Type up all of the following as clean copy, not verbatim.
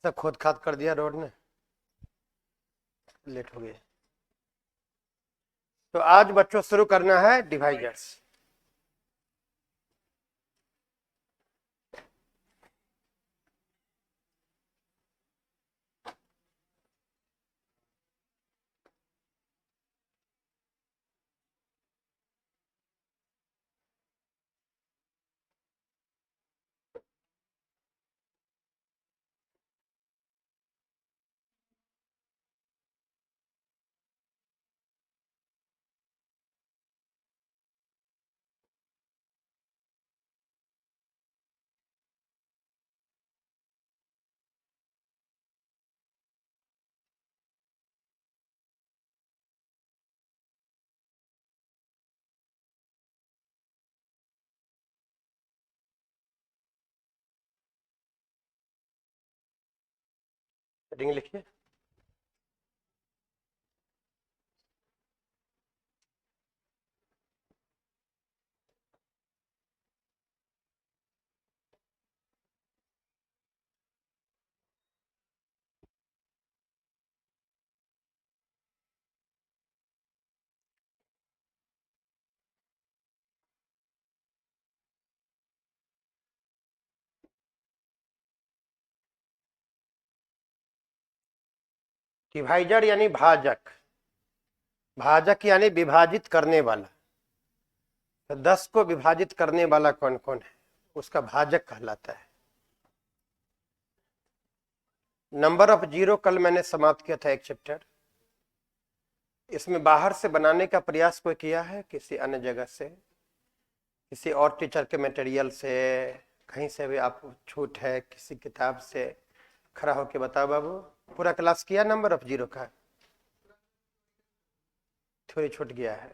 ऐसा खोद खाद कर दिया रोड ने, लेट हो गए। तो आज बच्चों शुरू करना है डिवाइजर्स। हेडिंग लिखिए। डिवाइजर यानी भाजक, भाजक यानी विभाजित करने वाला। तो 10 को विभाजित करने वाला कौन कौन है, उसका भाजक कहलाता है। नंबर ऑफ जीरो कल मैंने समाप्त किया था एक चैप्टर। इसमें बाहर से बनाने का प्रयास कोई किया है किसी अन्य जगह से, किसी और टीचर के मटेरियल से, कहीं से भी आप छूट है किसी किताब से, खड़ा होके बताओ बाबू। पूरा क्लास किया नंबर ऑफ जीरो का? थोड़ी छूट गया है,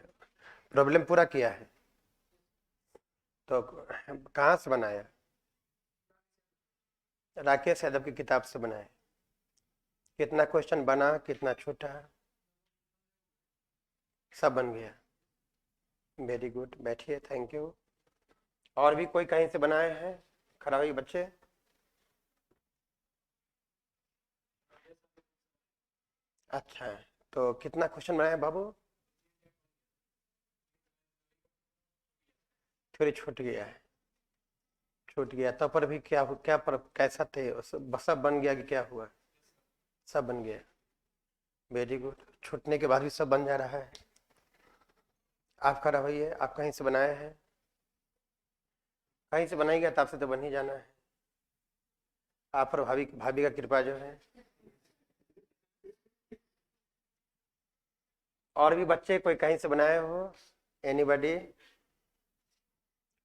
प्रॉब्लम पूरा किया है। तो कहाँ से बनाया? राकेश यादव की किताब से बनाए। कितना क्वेश्चन बना, कितना छूटा? सब बन गया। वेरी गुड, बैठिए, थैंक यू। और भी कोई कहीं से बनाए हैं? खड़ा हुई बच्चे। अच्छा है, तो कितना क्वेश्चन बनाए बाबू? थोड़ी छूट गया है, छूट गया तो पर भी क्या क्या पर कैसा थे, सब बन गया कि क्या हुआ? सब बन गया। वेरी गुड, छूटने के बाद भी सब बन जा रहा है। आपका रवैया, आप कहीं से बनाए हैं? कहीं से बनाएगा तो आपसे तो बन ही जाना है। आप पर भाभी भाभी का कृपा जो है। और भी बच्चे कोई कहीं से बनाए हो? एनीबॉडी?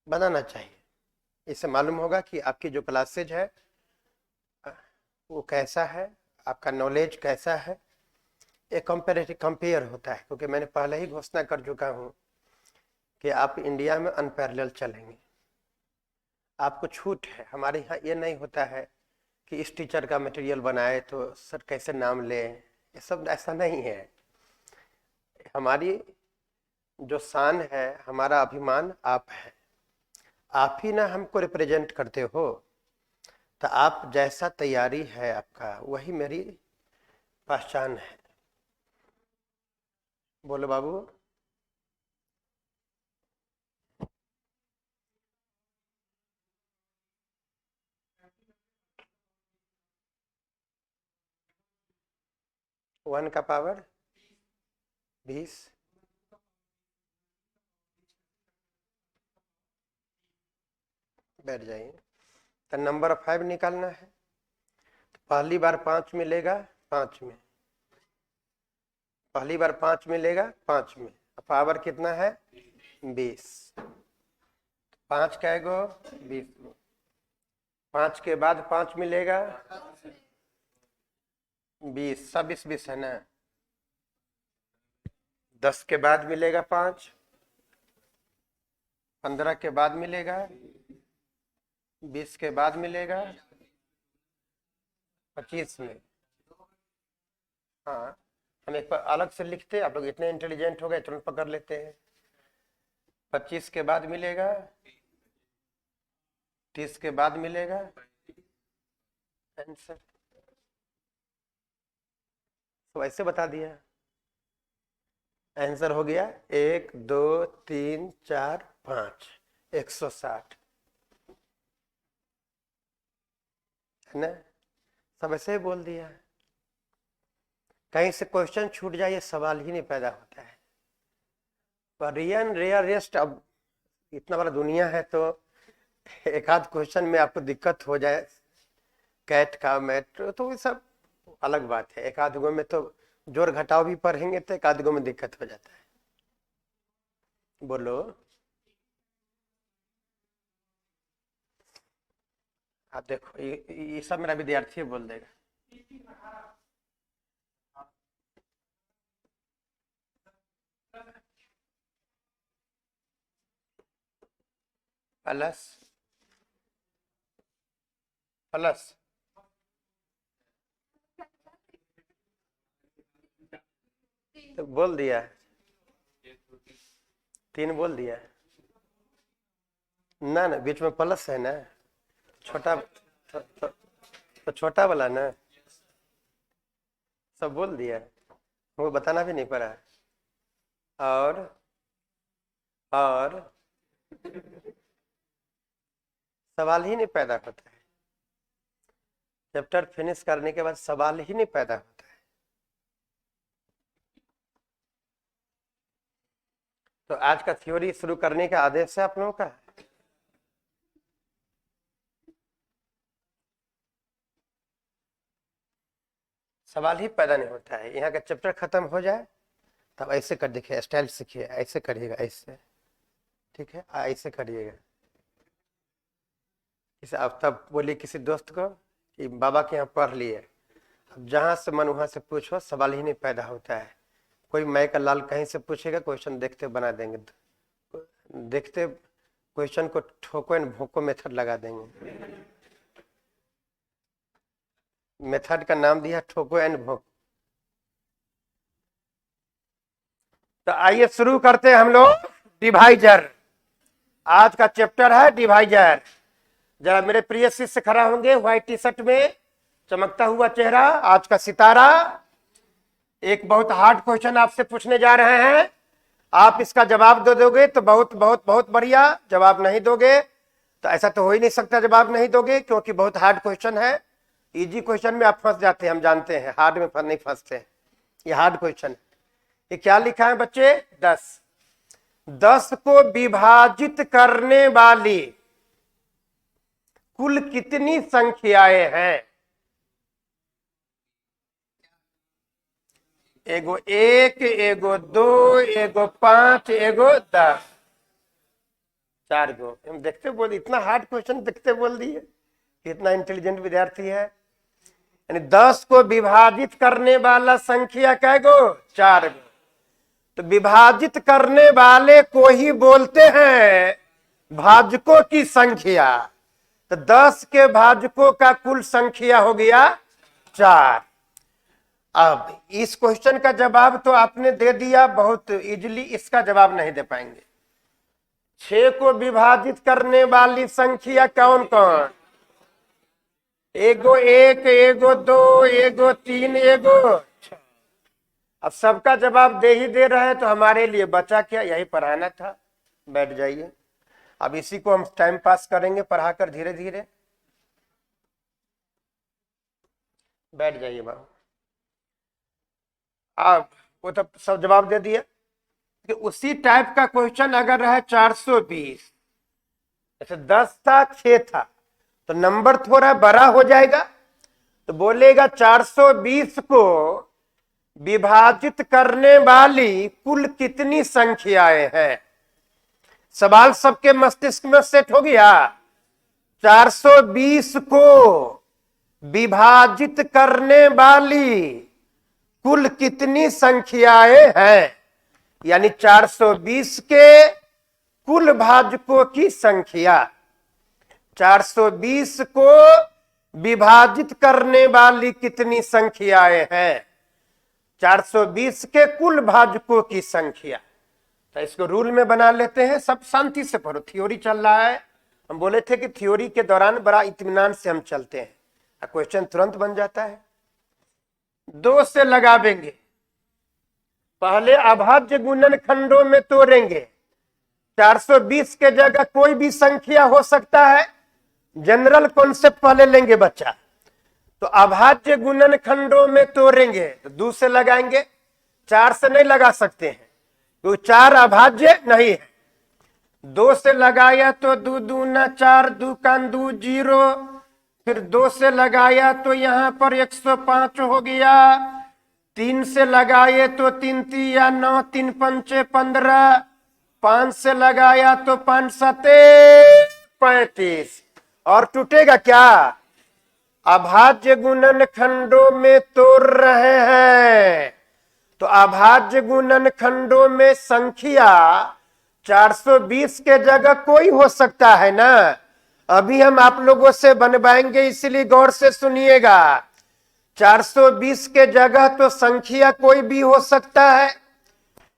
बनाना चाहिए, इससे मालूम होगा कि आपकी जो क्लासेज है वो कैसा है, आपका नॉलेज कैसा है। एक कंपेरेटिव कंपेयर होता है, क्योंकि मैंने पहले ही घोषणा कर चुका हूँ कि आप इंडिया में अनपैरेलल चलेंगे। आपको छूट है, हमारे यहाँ ये नहीं होता है कि इस टीचर का मटेरियल बनाए तो सर कैसे नाम लें, ये सब ऐसा नहीं है। हमारी जो शान है, हमारा अभिमान आप है, आप ही ना हमको रिप्रेजेंट करते हो। तो आप जैसा तैयारी है आपका, वही मेरी पहचान है। बोलो बाबू। वन का पावर 20। बैठ जाइए। तो नंबर 5 निकालना है। तो पहली बार 5 मिलेगा, 5 में। पहली बार 5 मिलेगा, 5 में। पावर कितना है? 20। 5 का एगो 20 में। 5 के बाद 5 मिलेगा, 20। सब 20 है ना। 10 के बाद मिलेगा 5, 15 के बाद मिलेगा, 20 के बाद मिलेगा, 25 में। हाँ, हम एक बार अलग से लिखते, आप लोग इतने इंटेलिजेंट हो गए तुरंत पकड़ लेते हैं। 25 के बाद मिलेगा, 30 के बाद मिलेगा। आंसर तो ऐसे बता दिया, आंसर हो गया 1 2 3 4 5 160, है ना। सब ऐसे ही बोल दिया। कहीं से क्वेश्चन छूट जाए ये सवाल ही नहीं पैदा होता है। पर रियल रेयरेस्ट, अब इतना बड़ा दुनिया है तो एक आध क्वेश्चन में आपको दिक्कत हो जाए, कैट का मैट तो ये सब अलग बात है। एक आध गो में तो जोड़ घटाव भी पढ़ेंगे तो एक आध गो में दिक्कत हो जाता है। बोलो। आप देखो ये सब मेरा विद्यार्थी बोल देगा। प्लस प्लस तो बोल दिया, 3 बोल दिया ना, ना बीच में प्लस है ना, छोटा तो छोटा वाला ना, सब बोल दिया, वो बताना भी नहीं पड़ा। और सवाल ही नहीं पैदा होता है। चैप्टर फिनिश करने के बाद सवाल ही नहीं पैदा होता है। तो आज का थ्योरी शुरू करने का आदेश है आप लोगों का। सवाल ही पैदा नहीं होता है। यहाँ का चैप्टर खत्म हो जाए तब ऐसे कर देखिए, स्टाइल सीखिए, ऐसे करिएगा, ऐसे, ठीक है, ऐसे करिएगा। जैसे आप तब बोलिए किसी दोस्त को कि बाबा के यहाँ पढ़ लिए, अब जहां से मन वहां से पूछो, सवाल ही नहीं पैदा होता है। कोई मैं का लाल कहीं से पूछेगा, क्वेश्चन देखते बना देंगे, देखते क्वेश्चन को ठोको एंड भोंको मेथड लगा देंगे। मेथड का नाम दिया ठोको एंड भोंको। तो आइए शुरू करते हैं हम लोग डिवाइजर। आज का चैप्टर है डिवाइजर। जरा मेरे प्रिय शिष्य खड़ा होंगे व्हाइट टी शर्ट में, चमकता हुआ चेहरा, आज का सितारा। एक बहुत हार्ड क्वेश्चन आपसे पूछने जा रहे हैं, आप इसका जवाब दे दोगे तो बहुत बहुत बहुत बढ़िया, जवाब नहीं दोगे तो ऐसा तो हो ही नहीं सकता जवाब नहीं दोगे, क्योंकि बहुत हार्ड क्वेश्चन है। इजी क्वेश्चन में आप फंस जाते हैं, हम जानते हैं, हार्ड में नहीं फंसते। ये हार्ड क्वेश्चन। ये क्या लिखा है बच्चे? 10 10 को विभाजित करने वाली कुल कितनी संख्याएं हैं? एगो 1, एगो 2, एगो 5, एगो 10, 4 गो। हम देखते बोल, इतना हार्ड क्वेश्चन देखते बोल दिए, कितना इंटेलिजेंट विद्यार्थी है। यानी 10 को विभाजित करने वाला संख्या कै गो? 4 गो। तो विभाजित करने वाले को ही बोलते हैं भाजकों की संख्या। तो 10 के भाजकों का कुल संख्या हो गया 4। अब इस क्वेश्चन का जवाब तो आपने दे दिया बहुत इजीली, इसका जवाब नहीं दे पाएंगे। 6 को विभाजित करने वाली संख्या कौन कौन? एगो 1, एगो 2, एगो 3, एगो 6। अब सबका जवाब दे ही दे रहे हैं तो हमारे लिए बचा क्या? यही पढ़ाना था। बैठ जाइए, अब इसी को हम टाइम पास करेंगे पढ़ाकर धीरे धीरे। बैठ जाइए बाबू। अब वो तो सब जवाब दे दिया कि उसी टाइप का क्वेश्चन अगर रहे 420, जैसे 10 था 6 था तो नंबर थोड़ा बड़ा हो जाएगा, तो बोलेगा 420 को विभाजित करने वाली कुल कितनी संख्याएं हैं। सवाल सबके मस्तिष्क में सेट हो गया। 420 को विभाजित करने वाली कुल कितनी संख्याएं हैं, यानी 420 के कुल भाजकों की संख्या। 420 को विभाजित करने वाली कितनी संख्याएं हैं? 420 के कुल भाजकों की संख्या। तो इसको रूल में बना लेते हैं, सब शांति से पढ़ो, थ्योरी चल रहा है। हम बोले थे कि थ्योरी के दौरान बड़ा इत्मीनान से हम चलते हैं, क्वेश्चन तुरंत बन जाता है। 2 से लगावेंगे, पहले अभाज्य गुणनखंडों में तोड़ेंगे। 420 के जगह कोई भी संख्या हो सकता है, जनरल कॉन्सेप्ट पहले लेंगे बच्चा। तो अभाज्य गुणनखंडों में तोड़ेंगे तो 2 से लगाएंगे, 4 से नहीं लगा सकते हैं क्योंकि 4 अभाज्य नहीं है। 2 से लगाया तो 2 दूना 4, 2 का 2 0, फिर 2 से लगाया तो यहाँ पर 105 हो गया। 3 से लगाए तो 3 तिया 9, 3 पंचे 15, 5 से लगाया तो 5 सते 35। और टूटेगा क्या? अभाज्य गुणनखंडों में तोड़ रहे हैं तो अभाज्य गुणनखंडों में संख्या 420 के जगह कोई हो सकता है ना। अभी हम आप लोगों से बनवाएंगे, इसलिए गौर से सुनिएगा। 420 के जगह तो संख्या कोई भी हो सकता है।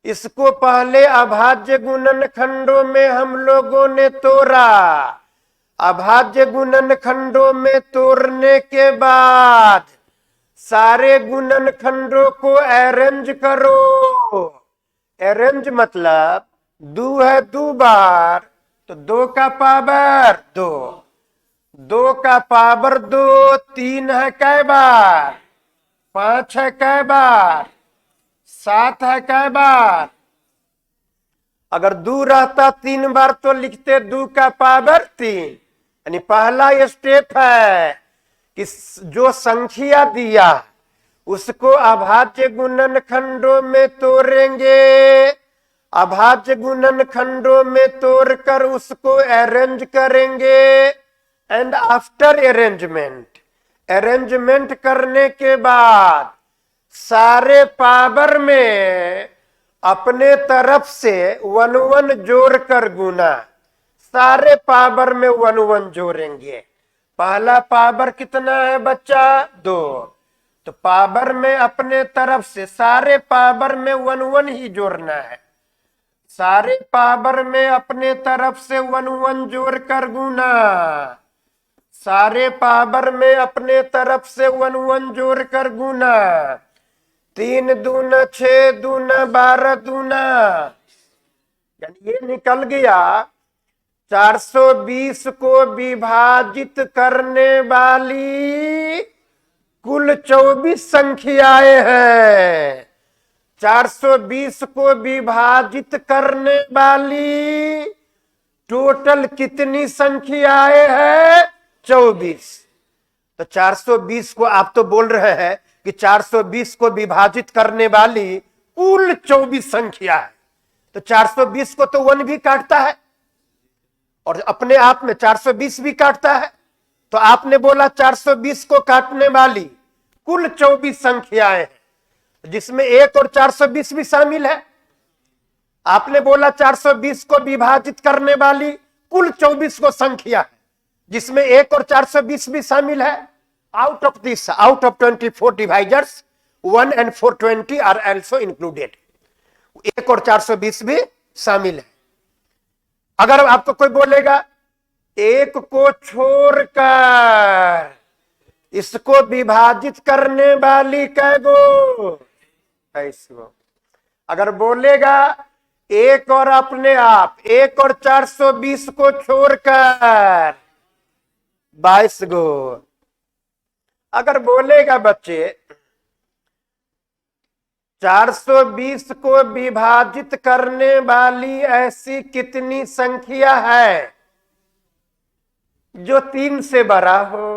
इसको पहले अभाज्य गुणनखंडों में हम लोगों ने तोड़ा। अभाज्य गुणनखंडों में तोड़ने के बाद सारे गुणनखंडों को अरेंज करो। अरेंज मतलब 2 है 2 बार तो 2 का पावर 2, 2 का पावर 2, 3 है कै बार, 5 है कै बार, 7 है कै बार। अगर 2 रहता 3 बार तो लिखते 2 का पावर 3। यानी पहला स्टेप है कि जो संख्या दिया उसको अभाज्य गुणनखंडों में तोड़ेंगे। अभाज्य गुणनखंडों में तोड़कर उसको अरेंज करेंगे। एंड आफ्टर अरेंजमेंट करने के बाद सारे पावर में अपने तरफ से 1 1 जोड़कर गुना। सारे पावर में 1 1 जोड़ेंगे। पहला पावर कितना है बच्चा? 2। तो पावर में अपने तरफ से सारे पावर में 1 1 ही जोड़ना है। सारे पावर में अपने तरफ से 1 1 जोड़कर गुना। सारे पावर में अपने तरफ से 1 1 जोड़कर गुना। 3 दूना 6, दूना 12, दूना, यानी ये निकल गया 420 को विभाजित करने वाली कुल 24 संख्याएं हैं। 420 को विभाजित करने वाली टोटल कितनी संख्याएं हैं? 24। तो 420 को आप तो बोल रहे हैं कि 420 को विभाजित करने वाली कुल 24 संख्या है। तो 420 को तो 1 भी काटता है और अपने आप में 420 भी काटता है। तो आपने बोला 420 को काटने वाली कुल 24 संख्याएं हैं जिसमें 1 और 420 भी शामिल है। आपने बोला 420 को विभाजित करने वाली कुल 24 को संख्या है जिसमें 1 और 420 भी शामिल है। Out of 24 divisors 1 and 420 are also included. 1 और 420 भी शामिल है। अगर आपको कोई बोलेगा 1 को छोड़कर इसको विभाजित करने वाली कै गो? 22 गो। अगर बोलेगा 1 और अपने आप 1 और 420 को छोड़कर 22 गो। अगर बोलेगा बच्चे 420 को विभाजित करने वाली ऐसी कितनी संख्या है जो 3 से बड़ा हो?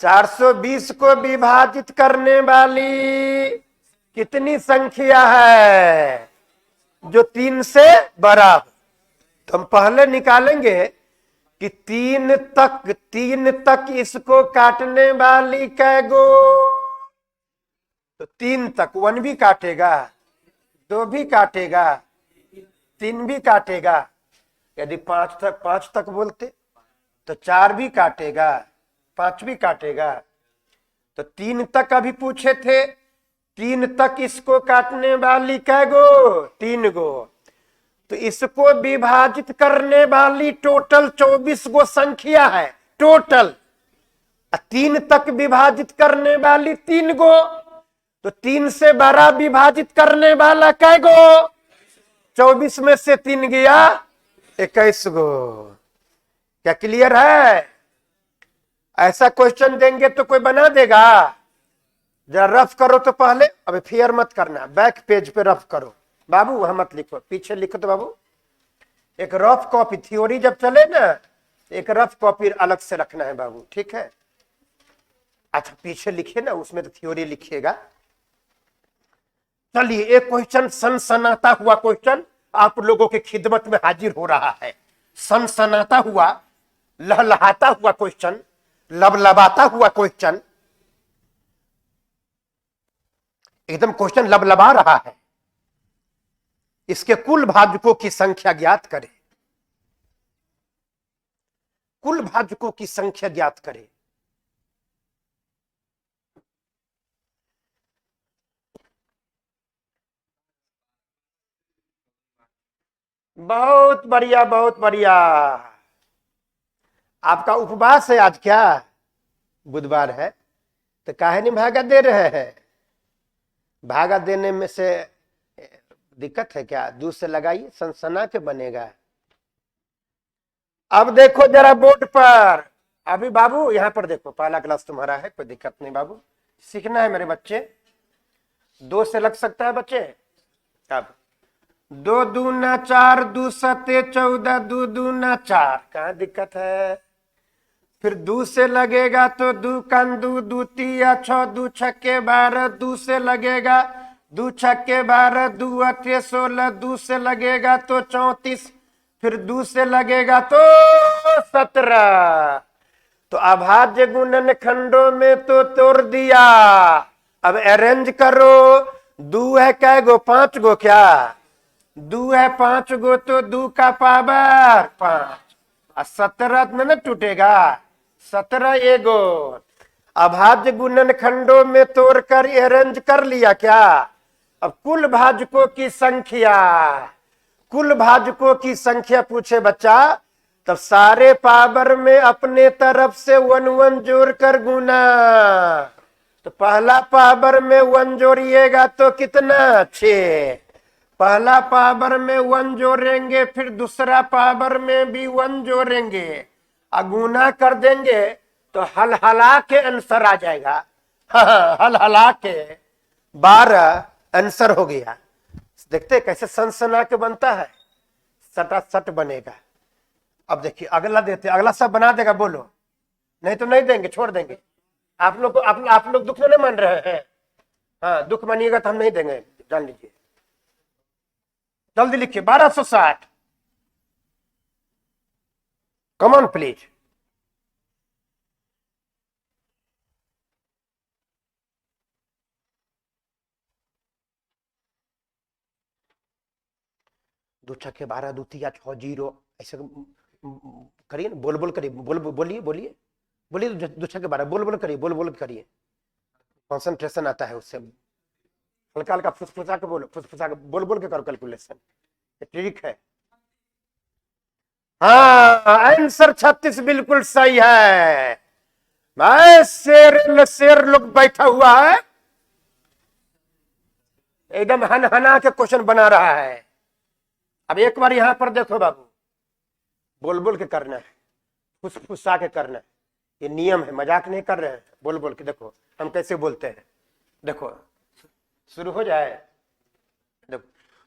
420 को विभाजित करने वाली कितनी संख्या है जो 3 से बड़ा हो? तो हम पहले निकालेंगे कि 3 तक इसको काटने वाली कै गो? तो 3 तक 1 भी काटेगा, 2 भी काटेगा, 3 भी काटेगा। यदि 5 तक बोलते तो 4 भी काटेगा, 5 भी काटेगा। तो 3 तक अभी पूछे थे, 3 तक इसको काटने वाली कै गो? 3 गो। तो इसको विभाजित करने वाली टोटल 24 गो संख्या है टोटल। 3 तक विभाजित करने वाली 3 गो, तो 3 से 12 विभाजित करने वाला कै गो? 24 में से 3 गया 21 गो। क्या क्लियर है? ऐसा क्वेश्चन देंगे तो कोई बना देगा? जरा रफ करो तो पहले, अबे फेयर मत करना, बैक पेज पे रफ करो बाबू, वहां मत लिखो, पीछे लिखो तो बाबू। एक रफ कॉपी, थ्योरी जब चले ना, एक रफ कॉपी अलग से रखना है बाबू, ठीक है? अच्छा पीछे लिखिए ना, उसमें तो थ्योरी लिखिएगा। चलिए एक क्वेश्चन सनसनाता हुआ क्वेश्चन आप लोगों की खिदमत में हाजिर हो रहा है। सनसनाता हुआ, लहलहाता हुआ क्वेश्चन, लबलबाता हुआ क्वेश्चन, एकदम क्वेश्चन लबलबा रहा है। इसके कुल भाजकों की संख्या ज्ञात करें। कुल भाजकों की संख्या ज्ञात करें। बहुत बढ़िया, बहुत बढ़िया। आपका उपवास है आज? क्या बुधवार है तो काहे नहीं भागा दे रहे हैं? भागा देने में से दिक्कत है क्या? दूध से लगाइए, सनसना के बनेगा। अब देखो जरा बोर्ड पर, अभी बाबू यहाँ पर देखो, पहला क्लास तुम्हारा है, कोई दिक्कत नहीं बाबू, सीखना है मेरे बच्चे। 2 से लग सकता है बच्चे। अब 2 दूना 4, 2 सते 14, 2 दूना 4, कहाँ दिक्कत है? फिर 2 से लगेगा तो 2 कान 2, 2 तिया 6, 2 छक्के 12, 2 से लगेगा 2 छक्के 12, 2 अठे 16, 2 से लगेगा तो 34, फिर 2 से लगेगा तो 17। तो अभाज्य गुणन खंडों में तो तोड़ दिया। अब अरेंज करो। 2 है कै गो? 5 गो। क्या 2 है 5 गो तो 2 का पावर 5, 17 में न टूटेगा, 17 एगो। अभाज्य गुणन खंडों में तोड़कर अरेंज कर लिया क्या? अब कुल भाजकों की संख्या, कुल भाजकों की संख्या पूछे बच्चा, तब सारे पावर में अपने तरफ से 1 1 जोड़कर गुना। तो पहला पावर में 1 जोड़िएगा तो कितना? 6। पहला पावर में 1 जोड़ेंगे, फिर दूसरा पावर में भी 1 जोड़ेंगे, गुना कर देंगे तो हल हला के आंसर आ जाएगा। हल हला के 12 आंसर हो गया। देखते कैसे सनसना के बनता है, सटा सट बनेगा। अब देखिए अगला देते, अगला सब बना देगा, बोलो। नहीं तो नहीं देंगे, छोड़ देंगे। आप लोग आप लोग दुख में नहीं मान रहे हैं? हाँ दुख मानिएगा तो हम नहीं देंगे, जान लीजिए। जल्दी लिखिए 1260। Come on please. दो छक्के 12, 2 तिया 6, 0, ऐसे करिए ना, बोल बोल करिए, बोलिए बोलिए बोलिए, 2 छक्के 12, बोल बोल करिए, बोल बोल करिए, कॉन्सेंट्रेशन आता है उससे। हल्का हल्का फुसफुसा के बोलो, फुसफुसा के बोल बोल के करो कैलकुलेशन, ट्रिक है। हाँ आंसर 36 बिल्कुल सही है। मैं शेर लोग बैठा हुआ है, एकदम हन हना के क्वेश्चन बना रहा है। अब एक बार यहां पर देखो बाबू, बोल बोल के करना है, फुसफुसा के करना है, ये नियम है, मजाक नहीं कर रहे हैं। बोल बोल के देखो हम कैसे बोलते हैं, देखो शुरू हो जाए। देखो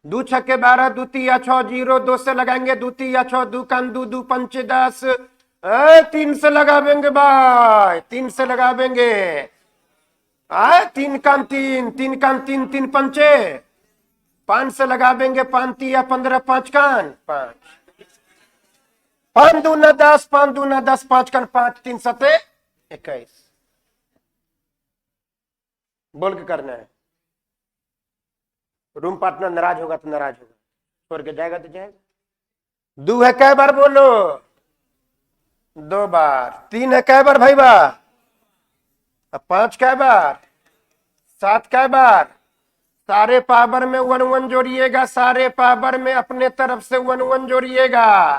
2 छक्के 12, 2 तिया 6, 0, 2 से लगाएंगे, 2 तिया 6, 2 कान 2, 2 पंचे 10, 3 से लगावेंगे भाई, 3 से लगावेंगे, 3 कान 3, 3 कान 3, 3 पंचे 5 से लगावेंगे, 5 तिया 15, 5 कान 5, 5 दूना 10, 5 दूना 10, 5 कान 5, 3 सते 21। बोल के करना है। रूम पार्टनर नाराज होगा तो नाराज होगा, छोड़ के जाएगा तो जाएगा। 2 है कै बार? बोलो 2 बार। 3 है कै बार भाई बा? अब 5 कै बार? 7 कै बार? सारे पावर में 1 1 जोड़िएगा, सारे पावर में अपने तरफ से 1 1 जोड़िएगा,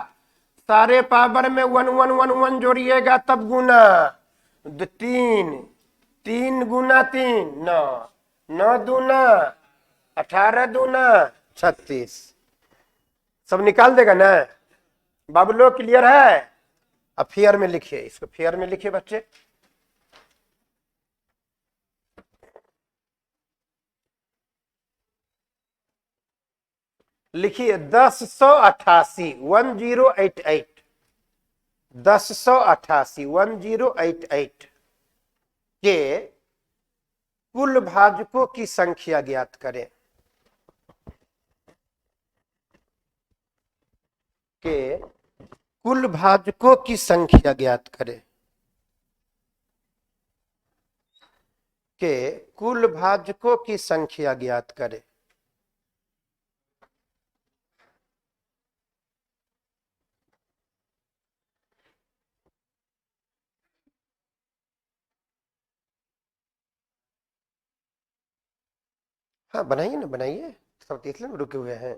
सारे पावर में 1 1 1 1 जोड़िएगा तब गुना। तीन, 3 × 3 9, 9 दूना 18 दूना 36। सब निकाल देगा ना बाबू लोग, क्लियर है? अब फेयर में लिखिए, इसको फेयर में लिखिए बच्चे। लिखिए 1088 1088, 1088 1088 के कुल भाजकों की संख्या ज्ञात करें। के कुल भाजकों की संख्या ज्ञात करें। के कुल भाजकों की संख्या ज्ञात करें। हाँ बनाइए ना, बनाइए, सब तीसरे में रुके हुए हैं।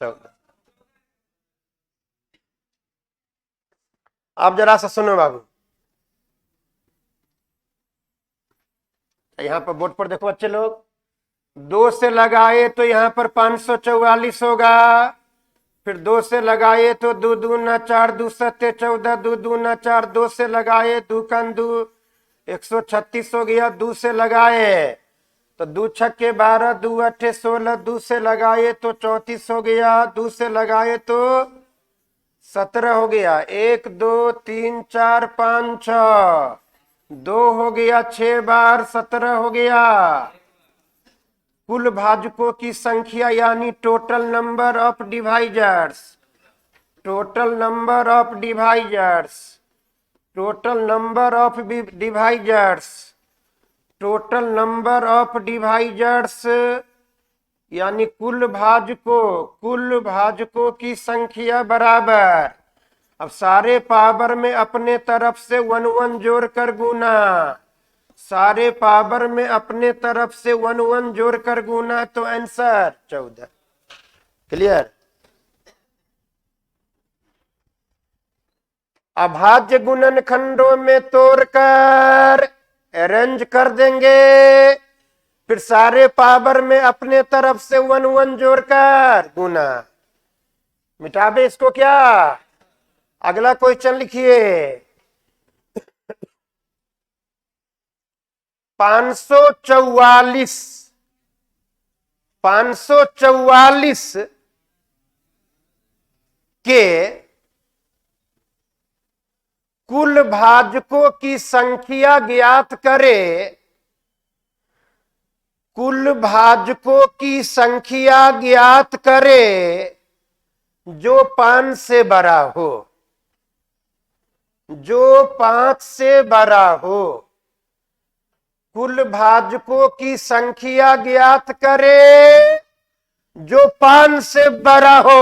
चलो आप जरा सा सुनो बाबू, यहाँ पर बोर्ड पर देखो बच्चे लोग, 2 से लगाए तो यहाँ पर 544 होगा। फिर 2 से लगाए तो 2 दूना 4, 2 सत्ते 14, 2 दूना 4, 2 से लगाए 2 कन 2 136 हो गया। 2 से लगाए तो 2 छक्के 12, 2 अट्ठे 16, 2 से लगाए तो 34 हो गया। 2 से लगाए तो 17 हो गया। 1 2 3 4 5 6, 2 हो गया, 6 बार 17 हो गया। कुल भाजकों की संख्या यानी total number of divisors, total number of divisors, total number of divisors, total number of divisors यानी कुल भाजकों की संख्या बराबर। अब सारे पावर में अपने तरफ से 1 1 जोड़कर गुना, सारे पावर में अपने तरफ से 1 1 जोड़कर गुना तो आंसर 14। क्लियर? अभाज्य गुणनखंडों में तोड़कर अरेंज कर देंगे, फिर सारे पावर में अपने तरफ से 1 1 जोड़कर गुना। मिटाबे इसको क्या? अगला क्वेश्चन लिखिए। 544 के कुल भाजकों की संख्या ज्ञात करें। कुल भाजकों की संख्या ज्ञात करें जो 5 से बड़ा हो, जो 5 से बड़ा हो। कुल भाजकों की संख्या ज्ञात करें जो 5 से बड़ा हो।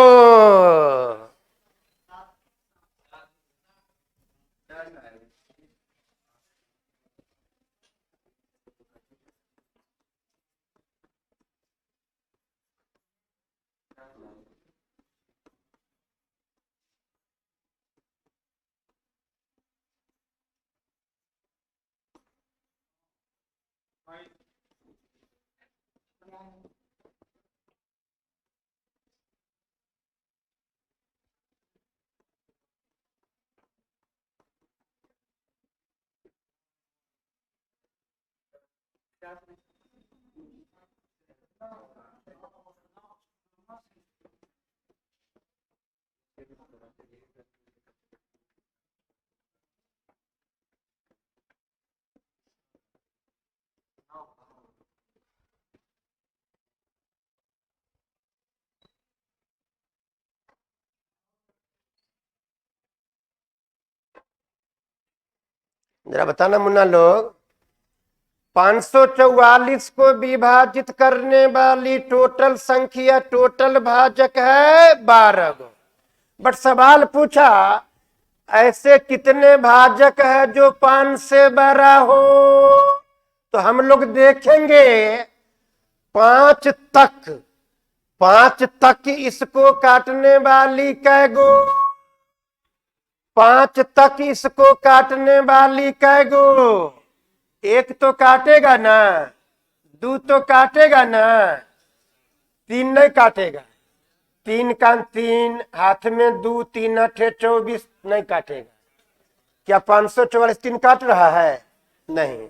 जरा बताना मुन्ना लोग, 544 को विभाजित करने वाली टोटल संख्या टोटल भाजक है 12 गो। बट सवाल पूछा ऐसे कितने भाजक है जो 5 से बड़ा हो, तो हम लोग देखेंगे 5 तक, 5 तक इसको काटने वाली कैगो, 5 तक इसको काटने वाली कैगो, एक तो काटेगा ना, 2 तो काटेगा ना, 3 नहीं काटेगा, 3 का 3 हाथ में 2, 3 अठे 24 नहीं काटेगा। क्या 544 3 काट रहा है? नहीं।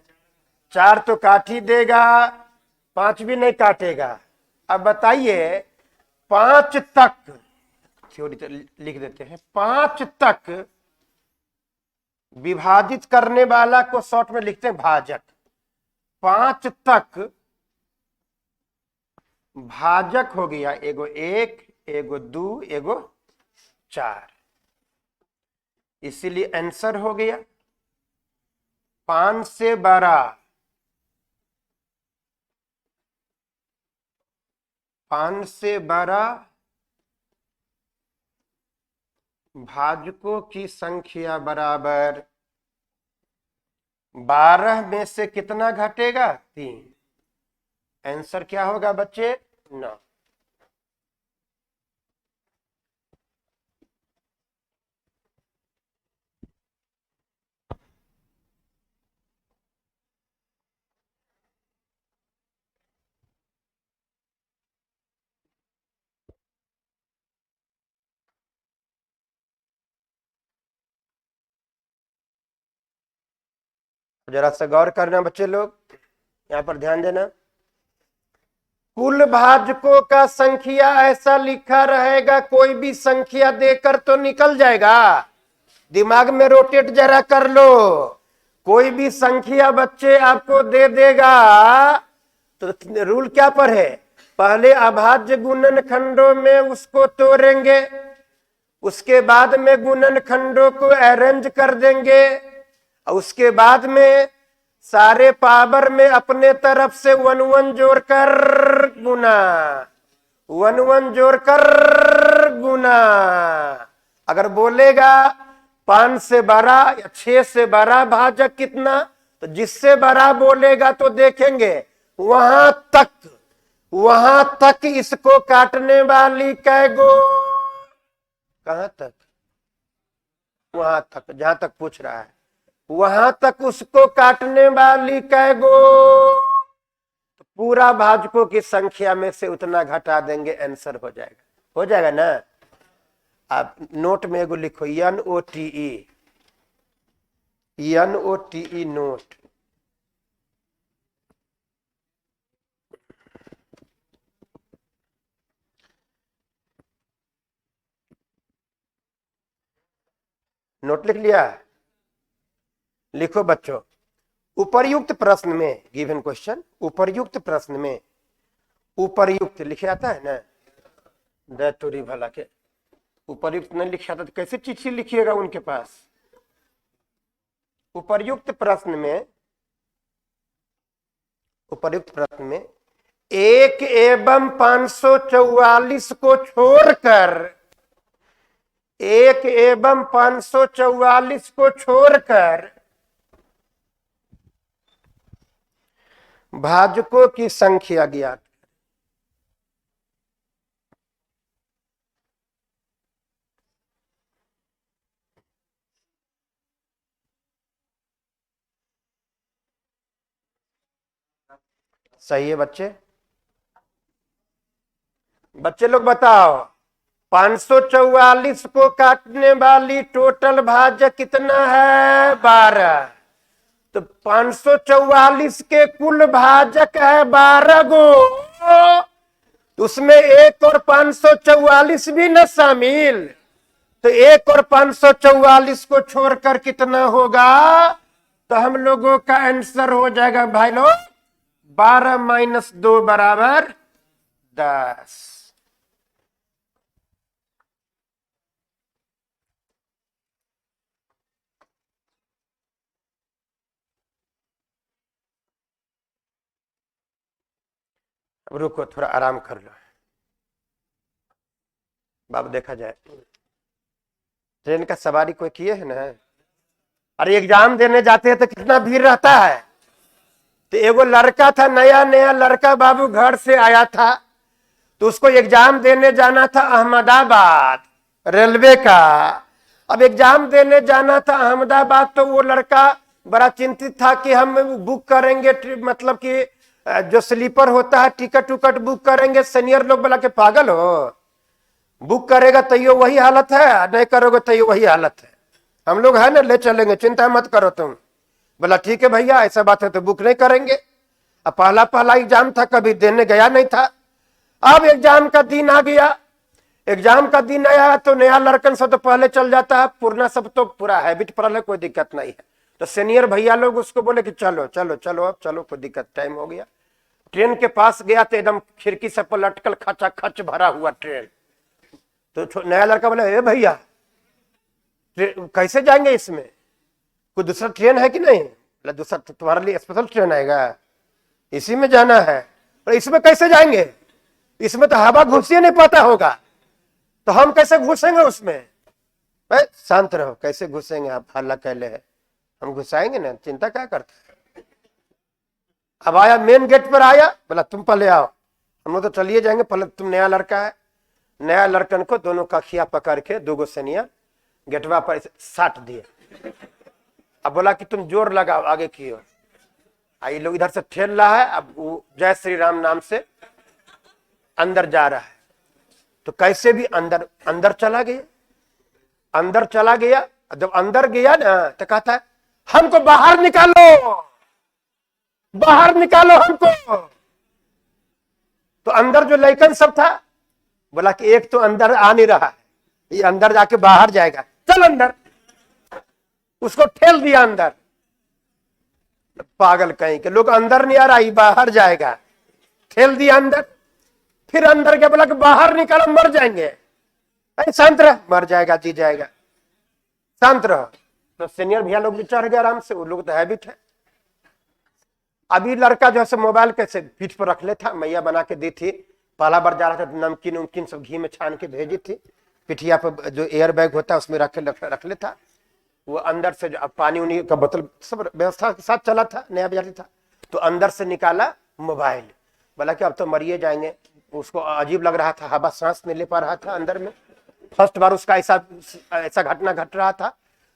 4 तो काट ही देगा, 5 भी नहीं काटेगा। अब बताइए 5 तक, थ्योरी तो लिख देते हैं, 5 तक विभाजित करने वाला को शॉर्ट में लिखते हैं भाजक। 5 तक भाजक हो गया, एगो 1, एगो 2, एगो 4, इसीलिए आंसर हो गया 5 से बड़ा, 5 से बड़ा भाजकों की संख्या बराबर 12 में से कितना घटेगा? 3। आंसर क्या होगा बच्चे? 9। जरा सा गौर करना बच्चे लोग, यहां पर ध्यान देना। कुल भाजकों का संख्या ऐसा लिखा रहेगा, कोई भी संख्या देकर तो निकल जाएगा, दिमाग में रोटेट जरा कर लो। कोई भी संख्या बच्चे आपको दे देगा तो रूल क्या पर है? पहले अभाज्य गुणनखंडों में उसको तोड़ेंगे, उसके बाद में गुणनखंडों को अरेंज कर देंगे, और उसके बाद में सारे पावर में अपने तरफ से 1 1 जोड़कर गुना, 1 1 जोड़कर गुना। अगर बोलेगा 5 से बड़ा या 6 से बड़ा भाजक कितना, तो जिससे बड़ा बोलेगा तो देखेंगे वहां तक इसको काटने वाली कैगो, कहां तक? वहां तक, जहां तक पूछ रहा है वहां तक उसको काटने वाली कैगो, तो पूरा भाजकों की संख्या में से उतना घटा देंगे, आंसर हो जाएगा। हो जाएगा ना? आप नोट में एगो लिखो NOTE, NOTE नोट। नोट लिख लिया? लिखो बच्चों, उपर्युक्त प्रश्न में, गिवन क्वेश्चन, उपर्युक्त प्रश्न में, उपर्युक्त लिखे आता है ना, दैतुरी भला के उपर्युक्त नहीं लिखा था तो कैसे चिट्ठी लिखिएगा उनके पास? उपर्युक्त प्रश्न में, उपर्युक्त प्रश्न में 1 एवं 544 को छोड़कर, 1 एवं 544 को छोड़कर भाजकों की संख्या ज्ञात। सही है बच्चे? बच्चे लोग बताओ, 544 को काटने वाली टोटल भाजक कितना है? 12। तो 544 के कुल भाजक है 12 गो, तो उसमें 1 और 544 भी न शामिल, तो 1 और 544 को छोड़कर कितना होगा? तो हम लोगों का आंसर हो जाएगा भाई लोग 12 - 2 बराबर 10। अब रुको, थोड़ा आराम कर लो बाबू, देखा जाए। ट्रेन का सवारी कोई किए है ना? अरे एग्जाम देने जाते हैं तो कितना भीड़ रहता है, तो एगो लड़का था, नया नया लड़का बाबू घर से आया था, तो उसको एग्जाम देने जाना था अहमदाबाद रेलवे का। अब एग्जाम देने जाना था अहमदाबाद, तो वो लड़का बड़ा चिंतित था कि हम बुक करेंगे, मतलब कि जो स्लीपर होता है टिकट उकट बुक करेंगे। सीनियर लोग बोला कि पागल हो, बुक करेगा तो ये वही हालत है, नहीं करोगे तो ये वही हालत है, हम लोग है ना ले चलेंगे, चिंता मत करो तुम। बोला ठीक है भैया, ऐसा बात है तो बुक नहीं करेंगे। अब पहला पहला एग्जाम था, कभी देने गया नहीं था। अब एग्जाम का दिन आ गया, एग्जाम का दिन आया तो नया लड़कन सब तो पहले चल जाता है, पुराना सब तो पूरा हैबिट पड़ल है, कोई दिक्कत नहीं है। तो सीनियर भैया लोग उसको बोले कि चलो चलो चलो अब चलो, कोई दिक्कत, टाइम हो गया। ट्रेन के पास गया तो एकदम खिड़की से पलटकर खचा खच भरा हुआ ट्रेन। तो नया लड़का बोला, ए भैया कैसे जाएंगे इसमें, कोई दूसरा ट्रेन है कि नहीं? बोला दूसरा तुम्हारे लिए स्पेशल ट्रेन आएगा, इसी में जाना है। और इसमें कैसे जाएंगे, इसमें तो हवा घुस ही नहीं पाता होगा, तो हम कैसे घुसेंगे उसमें? शांत रहो, कैसे घुसेंगे आप, हल्ला कहले है, हम घुसाएंगे ना, चिंता क्या करते हैं। अब आया मेन गेट पर आया, बोला तुम पहले आओ, हम लोग तो चलिए जाएंगे, पहले तुम, नया लड़का है। नया लड़कन को दोनों कखिया पकड़ के दो सैनिया गेटवा पर साट दिए। अब बोला कि तुम जोर लगाओ आगे की ओर। ये लोग इधर से ठेल रहा है, अब वो जय श्री राम नाम से अंदर जा रहा है। तो कैसे भी अंदर अंदर चला गया, अंदर चला गया। जब अंदर गया ना तो कहता है हमको बाहर निकालो, बाहर निकालो हमको। तो अंदर जो लड़कन सब था, बोला कि एक तो अंदर आ नहीं रहा है, ये अंदर जाके बाहर जाएगा, चल अंदर। उसको ठेल दिया अंदर। पागल कहीं के लोग, अंदर नहीं आ रहा, ये बाहर जाएगा, ठेल दिया अंदर। फिर अंदर क्या, बोला कि बाहर निकालो, मर जाएंगे। शांत रह, मर जाएगा जी जाएगा, शांत रहो। तो सीनियर भैया लोग भी चढ़ गए आराम से, वो लोग तो हैबिट है। अभी लड़का जो है मोबाइल कैसे पीठ पर रख ले था, मैया बना के दी थी, पहला बार जा रहा था तो नमकीन उमकीन सब घी में छान के भेजी थी, पिठिया पर जो एयर बैग होता है उसमें रख लेता। वो अंदर से जो पानी उनी का बोतल सब व्यवस्था के साथ चला था, नया बाजार था। तो अंदर से निकाला मोबाइल, बोला कि अब तो मरिए जाएंगे। उसको अजीब लग रहा था, हवा सांस नहीं ले पा रहा था अंदर में, फर्स्ट बार उसका ऐसा घटना घट रहा था।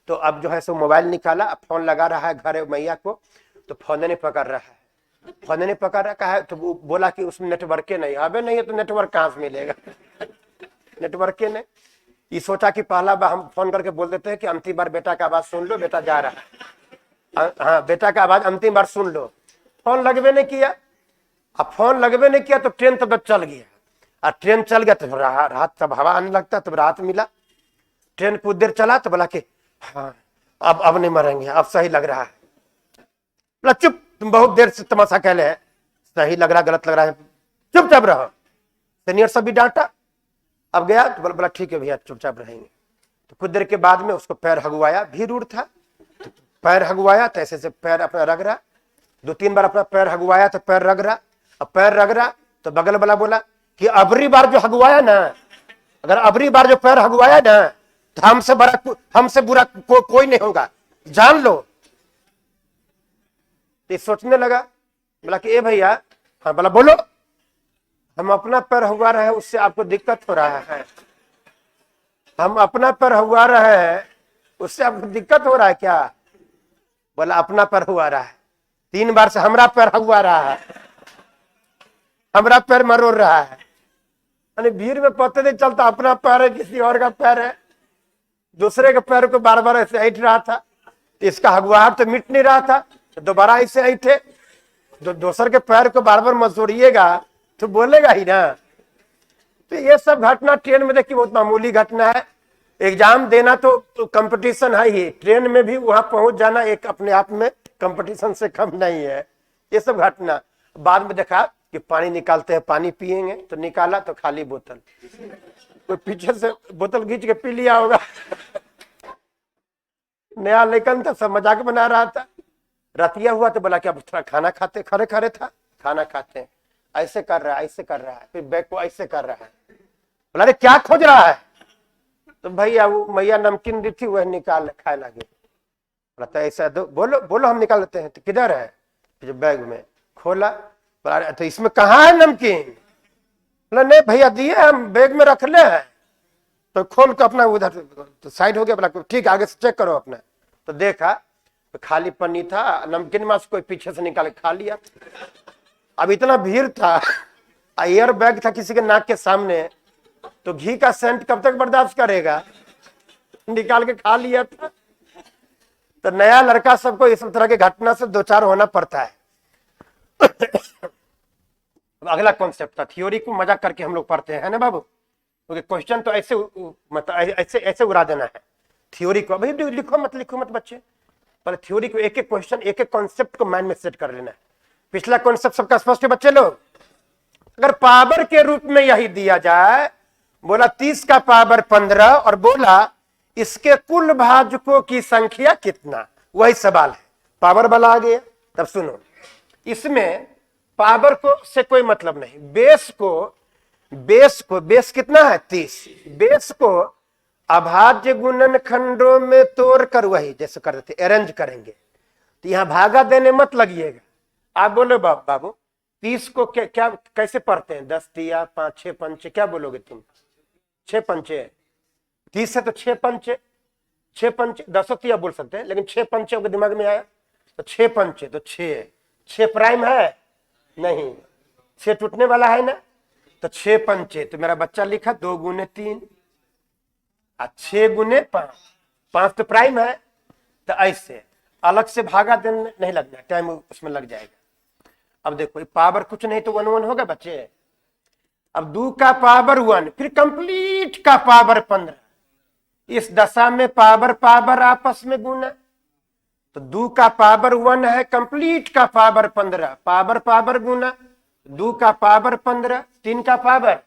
तो अब जो है सो मोबाइल निकाला, अब फोन लगा रहा है घर मैया को, तो फोन नहीं पकड़ रहा है, फोन नहीं पकड़ रहा है। तो वो बोला कि उसमें नेटवर्क नहीं, अबे नहीं है तो नेटवर्क कहां से मिलेगा नेटवर्क नहीं। ये सोचा कि पहला बार हम फोन करके बोल देते हैं कि अंतिम बार बेटा का आवाज सुन लो, बेटा जा रहा है, हाँ बेटा का आवाज अंतिम बार सुन लो। फोन लगवे नहीं किया। अब फोन लगवे नहीं किया तो ट्रेन तब चल गया, और ट्रेन चल गया तो राहत, तब हवा आने लगता तब राहत मिला। ट्रेन कुछ देर चला तो बोला कि हाँ अब नहीं मरेंगे, अब सही लग रहा है। बोला चुप, तुम बहुत देर से तमाशा कहले है, सही लग रहा गलत लग रहा है, चुपचाप रहो। सीनियर सब भी डांटा। अब गया तो बोला ठीक है भैया चुपचाप रहेंगे। तो कुछ देर के बाद में उसको पैर हगवाया, भीड़ उड़ था, तो पैर हगवाया तो ऐसे पैर अपना रग रहा, 2-3 बार अपना पैर हगवाया तो पैर रग रहा। अब पैर रग रहा तो बगल वाला बोला कि अबरी बार जो हगवाया ना, अगर अबरी बार जो पैर हगवाया ना तो हमसे बुरा कोई नहीं होगा, जान लो। तो सोचने लगा, बोला कि ए भैया, हाँ बोला बोलो, हम अपना पैर हगवा रहे हैं उससे आपको दिक्कत हो रहा है, हम अपना पैर हगवा रहे हैं उससे आपको दिक्कत हो रहा है क्या? बोला अपना पैर हुआ रहा है, 3 बार से हमरा पैर हगवा रहा है, हमरा पैर मरोड़ रहा है। यानी भीड़ में पता नहीं चलता अपना पैर है किसी और का पैर है, दूसरे के पैर को बार बार ऐसे ऐठ रहा था। इसका हगवाहट तो मिट नहीं रहा था, तो दोबारा ऐसे ऐठे, दूसरे के पैर को बार बार मसोड़िएगा तो बोलेगा ही ना। तो ये सब घटना ट्रेन में देखिए बहुत मामूली घटना है। एग्जाम देना तो कंपटीशन है ही, ट्रेन में भी वहां पहुंच जाना एक अपने आप में कंपटीशन से कम नहीं है। ये सब घटना बाद में देखा कि पानी निकालते हैं, पानी पिएंगे, तो निकाला तो खाली बोतल, कोई पीछे से बोतल खींच के पी लिया होगा नया लेकिन तो सब मजाक बना रहा था। रतिया हुआ तो बोला कि अब थोड़ा खाना खाते, खड़े खड़े था, खाना खाते हैं, ऐसे कर रहा है, ऐसे कर रहा है, फिर बैग को ऐसे कर रहा है। बोला अरे क्या खोज रहा है? तो भैया वो मैया नमकीन दी थी वह निकाल खाए लगे। बोला ऐसा दो, बोलो बोलो हम निकाल लेते हैं। तो किधर है? जो बैग में खोला, बोला तो इसमें कहाँ है नमकीन? बोला नहीं भैया दिए हम बैग में रख ले हैं। तो खोल के अपना उधर तो साइड हो गया, बोला ठीक आगे से चेक करो अपना। तो देखा तो खाली पन्नी था, नमकीन में से कोई पीछे से निकाल के खा लिया। अब इतना भीड़ था, एयर बैग था किसी के नाक के सामने, तो घी का सेंट कब तक बर्दाश्त करेगा, निकाल के खा लिया था। तो नया लड़का सबको इस तरह की घटना से दो चार होना पड़ता है। अब अगला कॉन्सेप्ट था, थ्योरी को मजाक करके हम लोग पढ़ते हैं ना बाबू, क्योंकि क्वेश्चन तो ऐसे मतलब ऐसे ऐसे उड़ा देना है। थ्योरी को भाई लिखो मत बच्चे, पर थ्योरी को एक एक क्वेश्चन एक एक कॉन्सेप्ट को माइंड में सेट कर लेना है। पिछला कॉन्सेप्ट सबका स्पष्ट है बच्चे लोग? अगर पावर के रूप में यही दिया जाए, बोला 30 का पावर 15 और बोला इसके कुल भाजकों की संख्या कितना, वही सवाल है। पावर वाला आ गया। तब सुनो, इसमें पावर को से कोई मतलब नहीं, बेस कितना है 30, बेस को अभाज्य गुणनखंडों में तोड़कर वही जैसे कर देते अरेंज करेंगे। तो यहां भागा देने मत लगिएगा। आप बोलो बाबू 30 को क्या कैसे पढ़ते हैं? 10 तिया 5 6 पंचे, क्या बोलोगे तुम? 6 पंचे 30 है तो 6 पंचे, 6 पंचे 10 तिया बोल सकते हैं, लेकिन 6 पंचे आपके दिमाग में आया तो 6 पंचे तो 6 प्राइम है नहीं, 6 टूटने वाला है ना, तो 6 पंचे तो मेरा बच्चा लिखा 2 गुने 3 और 6 गुने 5, 5 तो प्राइम है। तो ऐसे अलग से भागा देने नहीं लगना, टाइम उसमें लग जाएगा। अब देखो पावर कुछ नहीं तो 1 1 होगा बच्चे। अब 2 का पावर 1, फिर कंप्लीट का पावर 15, इस दशा में पावर आपस में गुना, तो 2 का पावर 1 है, कंप्लीट का पावर 15, पावर गुना, 2 का पावर 15, 3 का पावर,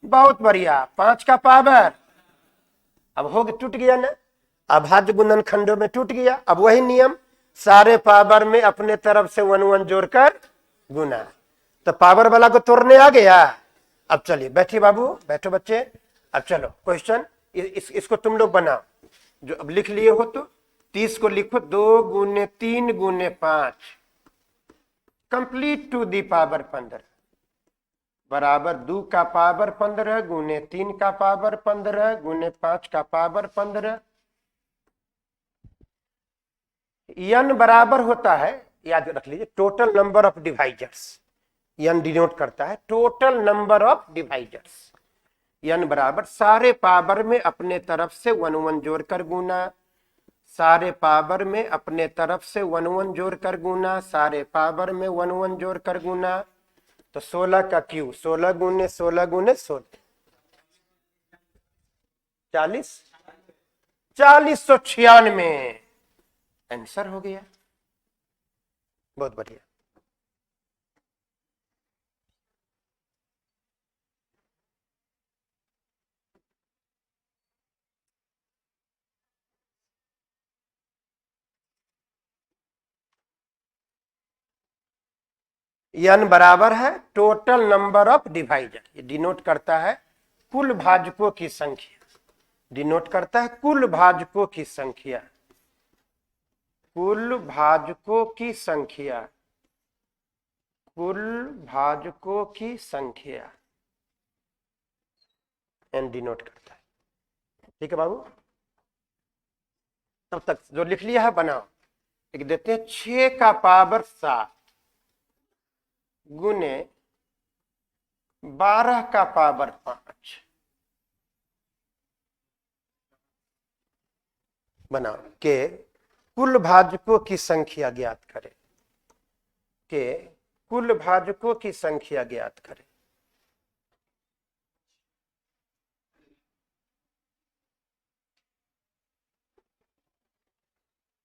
बहुत बढ़िया, 5 का पावर। अब हो गया, टूट गया ना, अभाज्य गुणनखंडों में टूट गया। अब वही नियम, सारे पावर में अपने तरफ से 1 1 जोड़कर गुना, तो पावर वाला को तोड़ने आ गया। अब चलिए बैठिए बाबू, बैठो बच्चे। अब चलो क्वेश्चन इसको तुम लोग बनाओ, जो अब लिख लिए हो तो 30 को लिखो 2 गुने 3 गुने 5 कंप्लीट टू दी पावर 15 बराबर 2 का पावर 15 गुने 3 का पावर 15 गुने 5 का पावर 15। n बराबर होता है, याद रख लीजिए, total number of divisors. n denote करता है total number of divisors. n बराबर सारे पावर में अपने तरफ से 1 1 जोड़कर गुना, सारे पावर में अपने तरफ से 1 1 जोड़कर गुना, सारे पावर में 1 1 जोड़कर गुना, तो 16 का क्यू 16 गुने 16 गुने 16 40 4096 आंसर हो गया। बहुत बढ़िया। n बराबर है टोटल नंबर ऑफ डिवाइजर, ये डिनोट करता है कुल भाजकों की संख्या, डिनोट करता है कुल भाजकों की संख्या, कुल भाजकों की संख्या, कुल भाजकों की संख्या n डिनोट करता है। ठीक है बाबू, तब तक जो लिख लिया है बनाओ। लिख देते हैं 6 का पावर 7 गुने 12 का पावर 5 बनाओ के कुल भाजकों की संख्या ज्ञात करें, के कुल भाजकों की संख्या ज्ञात करें।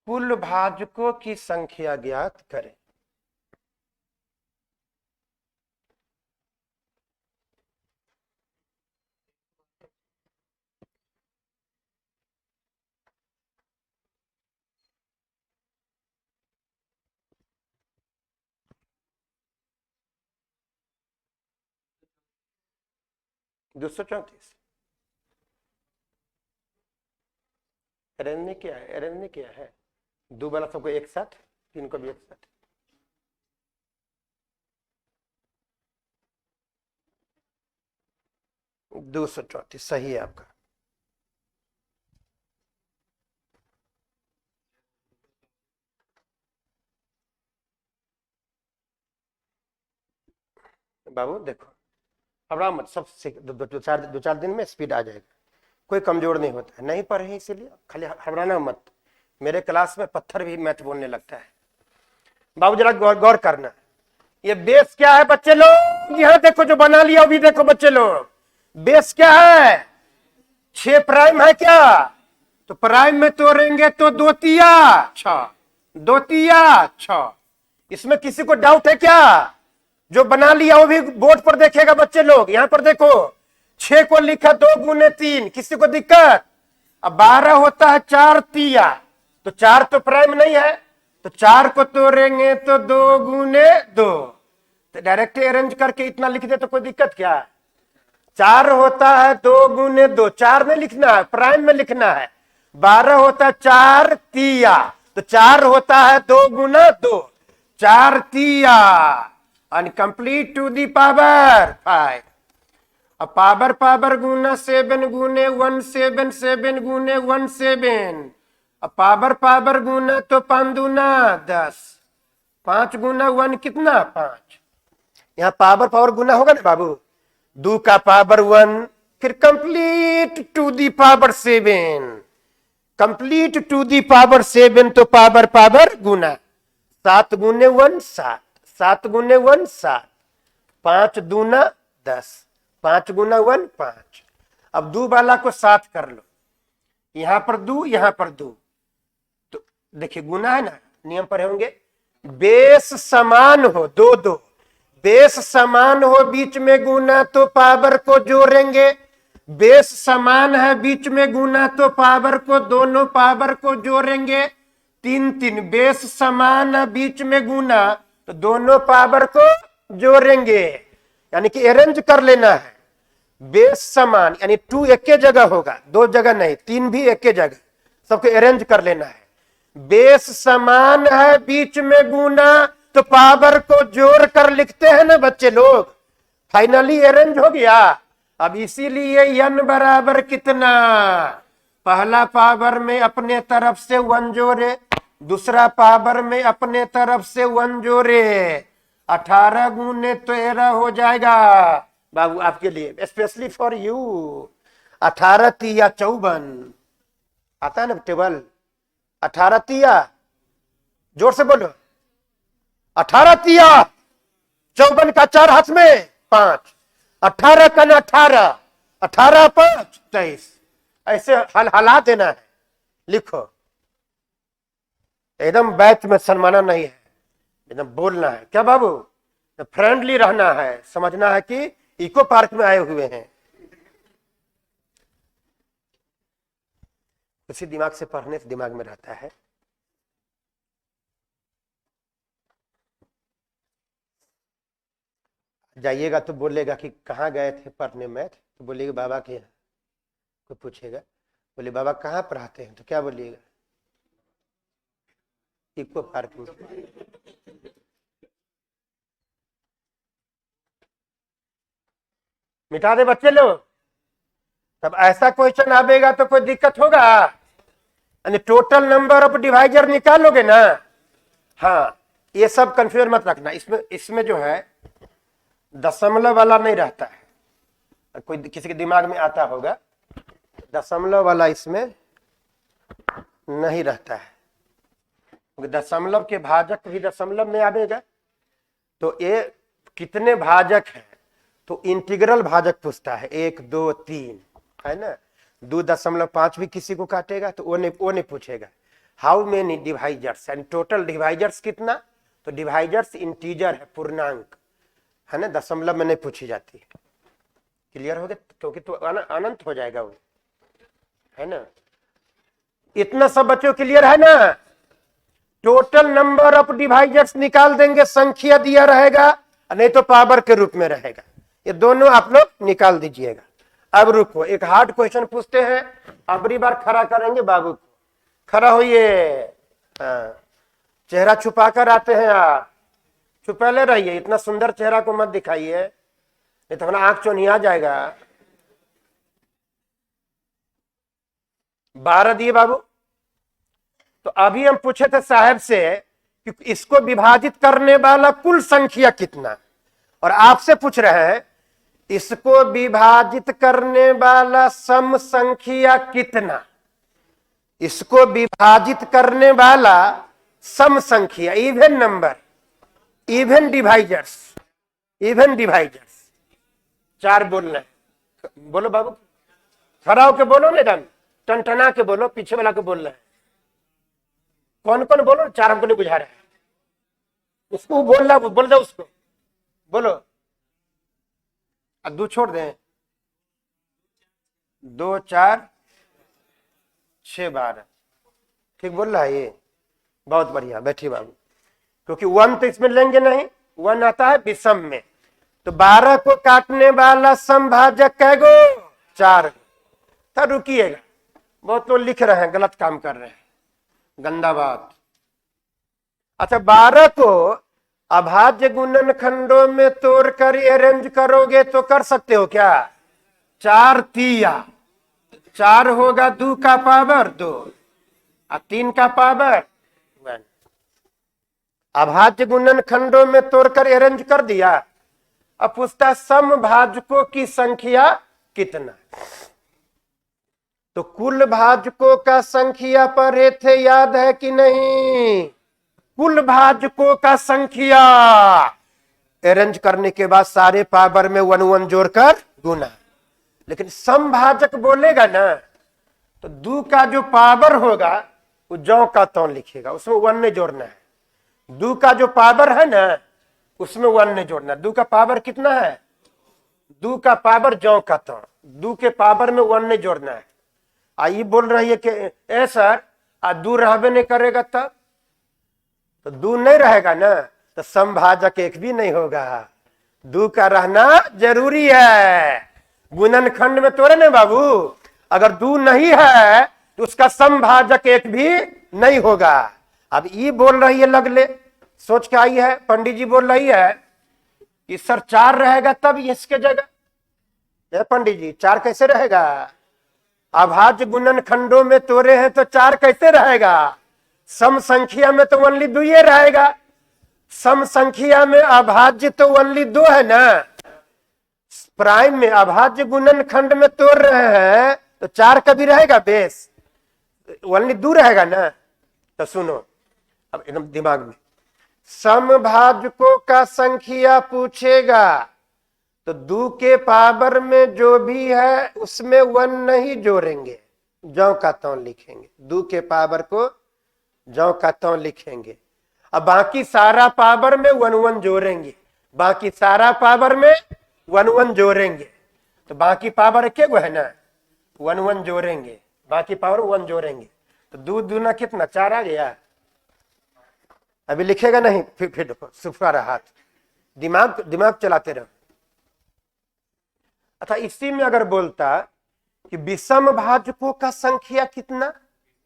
कुल भाजकों की संख्या ज्ञात करें। दो सौ 34 अरेंज ने किया है, अरेंज ने किया है, दो वाला सबको एक साथ, तीन को भी एक साथ। 234 सही है आपका। बाबू देखो, घबराओ मत, सब सीख दो चार दिन में स्पीड आ जाएगा। कोई कमजोर नहीं होता है, नहीं पढ़े इसीलिए खाली घबराना मत। मेरे क्लास में पत्थर भी मैथ बोलने लगता है। बाबू जरा गौर करना, ये बेस क्या है बच्चे लोग? यहाँ देखो जो बना लिया अभी, देखो बच्चे लोग, बेस क्या है? 6 प्राइम है क्या? तो प्राइम में तोड़ेंगे तो 2 तिया 6, 2 तिया 6। इसमें किसी को डाउट है क्या? जो बना लिया वो भी बोर्ड पर देखेगा बच्चे लोग। यहां पर देखो 6 को लिखा 2 गुने 3, किसी को दिक्कत? अब 12 होता है 4 तिया, तो 4 तो प्राइम नहीं है, तो 4 को तोड़ेंगे तो 2 गुने 2, तो डायरेक्ट अरेंज करके इतना लिख दे तो कोई दिक्कत क्या? 4 होता है 2 गुने 2, 4 में लिखना है, प्राइम में लिखना है। 12 होता है 4 तिया, तो 4 होता है 2 गुना 2, 4 तिया अनकंप्लीट टू दी पावर 5। अब पावर पावर गुना 7 गुने 1 7 7 गुने 1 7। अब पावर पावर गुना तो 5 दूना 10, 5 गुना 1 कितना? 5। यहाँ पावर पावर गुना होगा ना बाबू, 2 का पावर 1, फिर complete to the power 7, complete to the power 7 तो पावर पावर गुना, 7 गुने 1 7, 7 गुने 1 7, 5 दूना 10, 5 गुना 1 5। अब 2 वाला को 7 कर लो, यहां पर 2 यहां पर 2, तो देखिए गुना है ना, नियम पर होंगे बेस समान हो, 2 2 बेस समान हो, बीच में गुना तो पावर को जोड़ेंगे। बेस समान है, बीच में गुना तो पावर को, दोनों पावर को जोड़ेंगे। 3 3 बेस समान है, बीच में गुना तो दोनों पावर को जोड़ेंगे, यानी कि अरेंज कर लेना है। बेस समान यानी 2 एक के जगह होगा, 2 जगह नहीं, 3 भी एक के जगह, सबको अरेंज कर लेना है। बेस समान है, बीच में गुना तो पावर को जोड़ कर लिखते हैं ना बच्चे लोग। फाइनली अरेंज हो गया। अब इसीलिए n बराबर कितना? पहला पावर में अपने तरफ से 1 जोड़े, दूसरा पावर में अपने तरफ से 1 जोड़े, 18 गुने 13 हो जाएगा बाबू आपके लिए, स्पेशली फॉर यू। 18 तिया 54 आता है ना टेबल, 18 तिया, जोर से बोलो, 18 तिया 54 का 4 हाथ में 5, 18 का 18, 18 5 23, ऐसे हला देना है। लिखो, एकदम बैच में शर्माना नहीं है, एकदम बोलना है। क्या बाबू? फ्रेंडली रहना है, समझना है कि इको पार्क में आए हुए हैं। उसी दिमाग से पढ़ने से दिमाग में रहता है। जाइएगा तो बोलेगा कि कहाँ गए थे पढ़ने मैथ, तो बोलिएगा बाबा के यहाँ। कोई पूछेगा, बोले बाबा कहाँ पढ़ाते हैं, तो क्या बोलिएगा? इको पार्क में। मिटा दे बच्चे लोग। तब ऐसा क्वेश्चन आवेगा तो कोई दिक्कत होगा? यानी टोटल नंबर ऑफ डिवाइजर निकालोगे ना। हाँ, ये सब कंफ्यूज मत रखना। इसमें जो है दशमलव वाला नहीं रहता है। कोई किसी के दिमाग में आता होगा, दशमलव वाला इसमें नहीं रहता है। दशमलव के भाजक भी दशमलव में आवेगा। तो ये कितने भाजक हैं, तो इंटीग्रल भाजक पूछता है, 1 2 3 है ना। 2.5 भी किसी को काटेगा तो वो नहीं पूछेगा। हाउ मेनी डिवाइजर्स, यानी टोटल डिवाइजर्स कितना, तो डिवाइजर्स इंटीजर है, पूर्णांक है ना, दशमलव में नहीं पूछी जाती है। क्लियर हो गया? क्योंकि तो अनंत हो जाएगा वो, है ना। इतना सब बच्चों क्लियर है ना। टोटल नंबर ऑफ डिवाइजर्स निकाल देंगे, संख्या दिया रहेगा, नहीं तो पावर के रूप में रहेगा। ये दोनों आप लोग निकाल दीजिएगा। अब रुको, एक हार्ड क्वेश्चन पूछते हैं। अबरी बार खड़ा करेंगे बाबू को। खड़ा होइए। चेहरा छुपा कर आते हैं आप, छुपैले रहिए, इतना सुंदर चेहरा को मत दिखाइए, नहीं तो अपना आंख चौनिया जाएगा। 12 दिए बाबू। तो अभी हम पूछे थे साहब से कि इसको विभाजित करने वाला कुल संख्या कितना, और आपसे पूछ रहे हैं इसको विभाजित करने वाला सम संख्या कितना। इसको विभाजित करने वाला सम संख्या, even number, even divisors, even divisors. 4 बोलना है। बोलो बाबू, खड़ा होके बोलो, मैडम टनटना के बोलो, पीछे वाला को बोल रहे हैं। कौन कौन बोलो, 4 हमको नहीं बुझा रहा है। उसको बोल रहा, बोल दो उसको, बोलो। 2 छोड़ दें, 2 4 6 12। ठीक बोल रहा है ये, बहुत बढ़िया। बैठिए बाबू, क्योंकि 1 तो इसमें लेंगे नहीं, 1 आता है विषम में। तो 12 को काटने वाला समभाजक कैगो, 4। तो रुकिएगा, बहुत लोग लिख रहे हैं, गलत काम कर रहे हैं, गंदा बात। अच्छा, 12 को अभाज्य गुणन खंडों में तोड़कर अरेंज करोगे तो कर सकते हो क्या? 4 तिया, 4 होगा 2 का पावर 2 और 3 का पावर 1। अभाज्य गुणन खंडों में तोड़कर अरेंज कर दिया। अब पूछता समभाजकों की संख्या कितना। तो कुल भाजकों का संख्या पढ़े थे, याद है कि नहीं? कुल भाजकों का संख्या अरेंज करने के बाद सारे पावर में 1 1 जोड़कर गुना। लेकिन समभाजक बोलेगा ना तो 2 का जो पावर होगा वो जौ का तौ लिखेगा, उसमें 1 नहीं जोड़ना है। 2 का जो पावर है ना उसमें 1 नहीं जोड़ना। 2 का पावर कितना है? 2 का पावर जौ का तौ, 2 के पावर में 1 नहीं जोड़ना है। आई बोल रही है कि ए सर 2 रहबे नहीं करेगा तब, तो 2 नहीं रहेगा ना तो समभाजक 1 भी नहीं होगा। 2 का रहना जरूरी है। गुणनखंड में तोड़े ना बाबू, अगर 2 नहीं है तो उसका समभाजक 1 भी नहीं होगा। अब ये बोल रही है, लगले सोच के आई है, पंडित जी बोल रही है कि सर 4 रहेगा तब इसके जगह। पंडित जी 4 कैसे रहेगा? अभाज्य गुणनखंडों में तोड़े हैं तो 4 कैसे रहेगा? सम संख्या में तो ओनली 2 ही रहेगा। सम संख्या में अभाज्य तो ओनली 2 है ना। प्राइम में अभाज्य गुणनखंड में तोड़ रहे हैं तो 4 कभी रहेगा बेस, ओनली 2 रहेगा ना। तो सुनो अब एकदम दिमाग में, समभाजकों का संख्या पूछेगा तो 2 के पावर में जो भी है उसमें 1 नहीं जोड़ेंगे, जौ का तौ लिखेंगे। 2 के पावर को जौ का तौ लिखेंगे। अब बाकी सारा पावर में 1 1 जोड़ेंगे, बाकी सारा पावर में 1 1 जोड़ेंगे। तो बाकी पावर क्या है ना, 1 1 जोड़ेंगे, बाकी पावर 1 जोड़ेंगे। तो 2 दूना कितना, 4 आ गया। अभी लिखेगा नहीं, फिर देखो सुखा रहा हाथ, दिमाग चलाते रहो। अच्छा, इसी में अगर बोलता कि विषम भाजकों का संख्या कितना,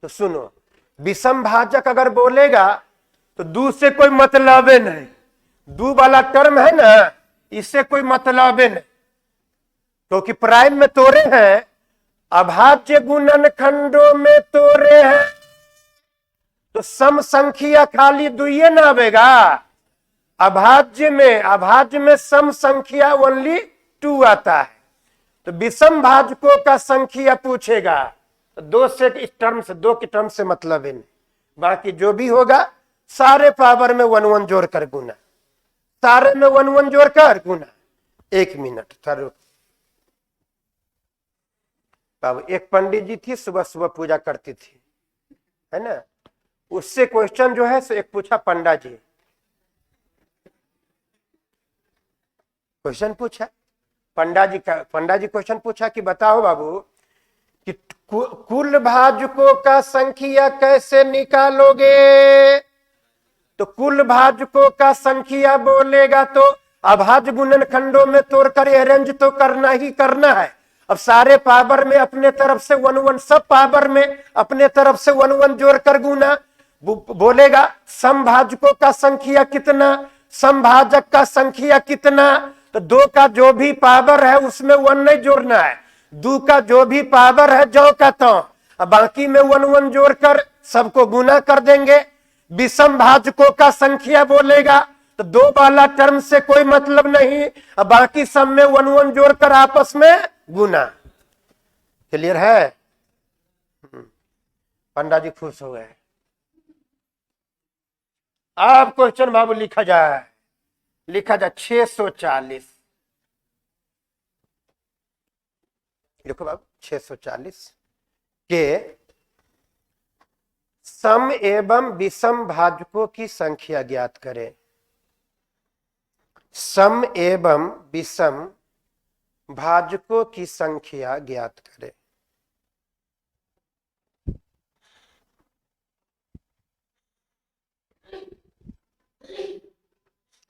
तो सुनो, विषम भाजक अगर बोलेगा तो 2 से कोई मतलब नहीं। 2 वाला टर्म है ना, इससे कोई मतलब नहीं, क्योंकि प्राइम में तोड़े हैं, अभाज्य गुणनखंडों में तोड़े हैं तो सम संख्या खाली 2 ही ना आवेगा। अभाज्य में सम संख्या ओनली 2 आता है। तो विषम भाजकों का संख्या पूछेगा तो 2 से इस टर्म से, 2 के टर्म से मतलब है नहीं, बाकी जो भी होगा सारे पावर में 1 1 जोड़कर गुना, सारे में 1 1 जोड़कर गुना। 1 मिनट था। बाबू एक पंडित जी थी, सुबह सुबह पूजा करती थी, है ना। उससे क्वेश्चन जो है सो एक पूछा, पंडा जी क्वेश्चन पूछा, पंडा जी क्वेश्चन पूछा कि बताओ बाबू कि कुल भाजकों का संख्या कैसे निकालोगे। तो कुल भाजकों का संख्या बोलेगा तो अभाज्य गुणनखंडों में तोड़कर अरेंज तो करना ही करना है। अब सारे पावर में अपने तरफ से 1 1, सब पावर में अपने तरफ से 1 1 जोड़कर गुना। बोलेगा समभाजकों का संख्या कितना, समभाजक का संख्या कितना। तो 2 का जो भी पावर है उसमें 1 नहीं जोड़ना है। 2 का जो भी पावर है जौ का तौ, अब बाकी में 1 1 जोड़कर सबको गुना कर देंगे। विषम भाजकों का संख्या बोलेगा तो 2 वाला टर्म से कोई मतलब नहीं, अब बाकी सब में 1 1 जोड़कर आपस में गुना। क्लियर है? पंडा जी खुश हो गए। अब क्वेश्चन बाबू लिखा जाए, 640। देखो बाबू 640 के सम एवं विषम भाजकों की संख्या ज्ञात करें। सम एवं विषम भाजकों की संख्या ज्ञात करें।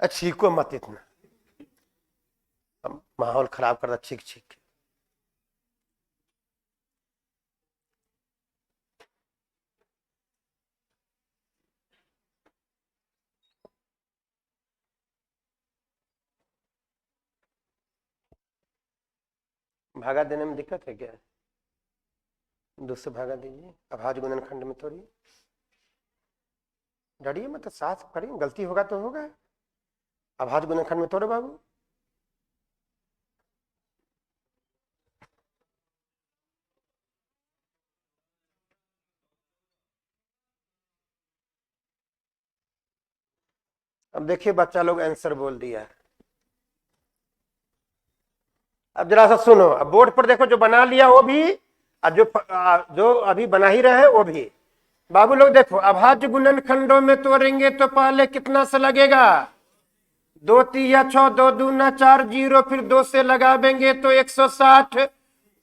छीको मत इतना, माहौल खराब कर रहा छीक छीक। भागा देने में दिक्कत है क्या? दूसरे भागा दीजिए। अभाज्य गुणनखंड में थोड़ी डरिए मत, तो साथ करिए, गलती होगा तो होगा। अभाज्य गुणनखंड में तोड़ो बाबू। अब देखिए बच्चा लोग आंसर बोल दिया है। अब जरा सा सुनो, अब बोर्ड पर देखो, जो बना लिया वो भी और जो अभी बना ही रहे वो भी। बाबू लोग देखो, अभाज्य गुणनखंडों में तोड़ेंगे तो पहले कितना से लगेगा? 2 3 6, 2 दूना 4, 0, फिर 2 से लगावेंगे तो 160,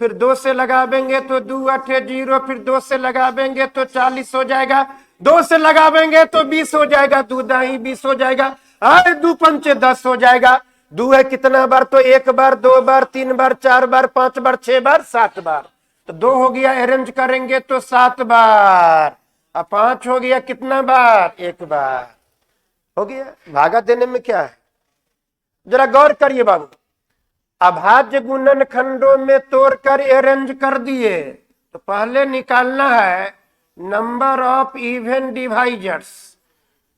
फिर 2 से लगावेंगे तो 2 8 0, फिर 2 से लगावेंगे तो 40 हो जाएगा, 2 से लगावेंगे तो 20 हो जाएगा, 2 दाई 20 हो जाएगा, आए 2 पंचे 10 हो जाएगा। 2 है कितना बार? तो 1 बार, 2 बार, 3 बार, 4 बार, 5 बार, 6 बार, 7 बार। तो 2 हो गया, अरेंज करेंगे तो 7 बार। अब 5 हो गया कितना बार? 1 बार। हो गया। भागा देने में क्या है? जरा गौर करिए बाबू, अभाज्य गुणनखंडों में तोड़कर अरेंज कर दिए तो पहले निकालना है number of even divisors.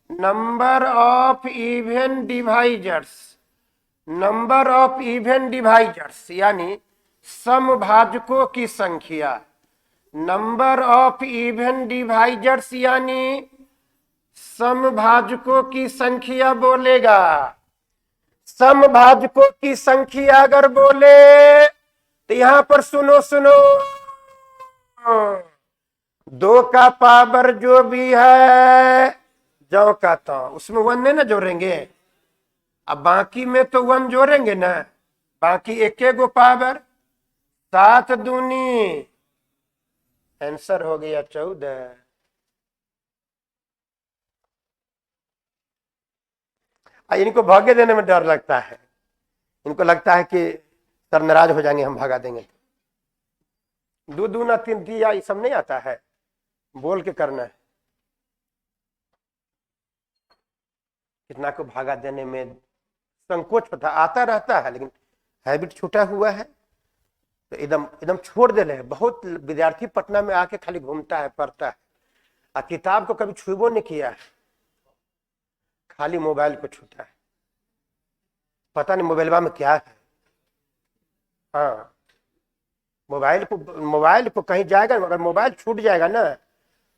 Number of even divisors, number of even divisors यानी समभाजकों की संख्या। नंबर ऑफ इवन डिवाइजर्स यानी समभाजकों की संख्या बोलेगा। समभाजकों की संख्या अगर बोले तो यहां पर सुनो सुनो, 2 का पावर जो भी है जो का तो उसमें 1 नहीं ना जोड़ेंगे। अब बाकी में तो 1 जोड़ेंगे ना, बाकी 1 गो पावर, 7 दूनी, आंसर हो गया 14। इनको भागे देने में डर लगता है, इनको लगता है कि सर नाराज हो जाएंगे हम भगा देंगे। 2 दूना 3 दिया, ये सब नहीं आता है, बोल के करना है। कितना को भागा देने में संकोच होता, आता रहता है लेकिन हैबिट छूटा हुआ है तो एकदम एकदम छोड़ दे रहे हैं। बहुत विद्यार्थी पटना में आके खाली घूमता है, पढ़ता है और किताब को कभी छुबो नहीं किया है, खाली मोबाइल को छूता है। पता नहीं मोबाइल में क्या है। हाँ, मोबाइल को कहीं जाएगा, अगर मोबाइल छूट जाएगा ना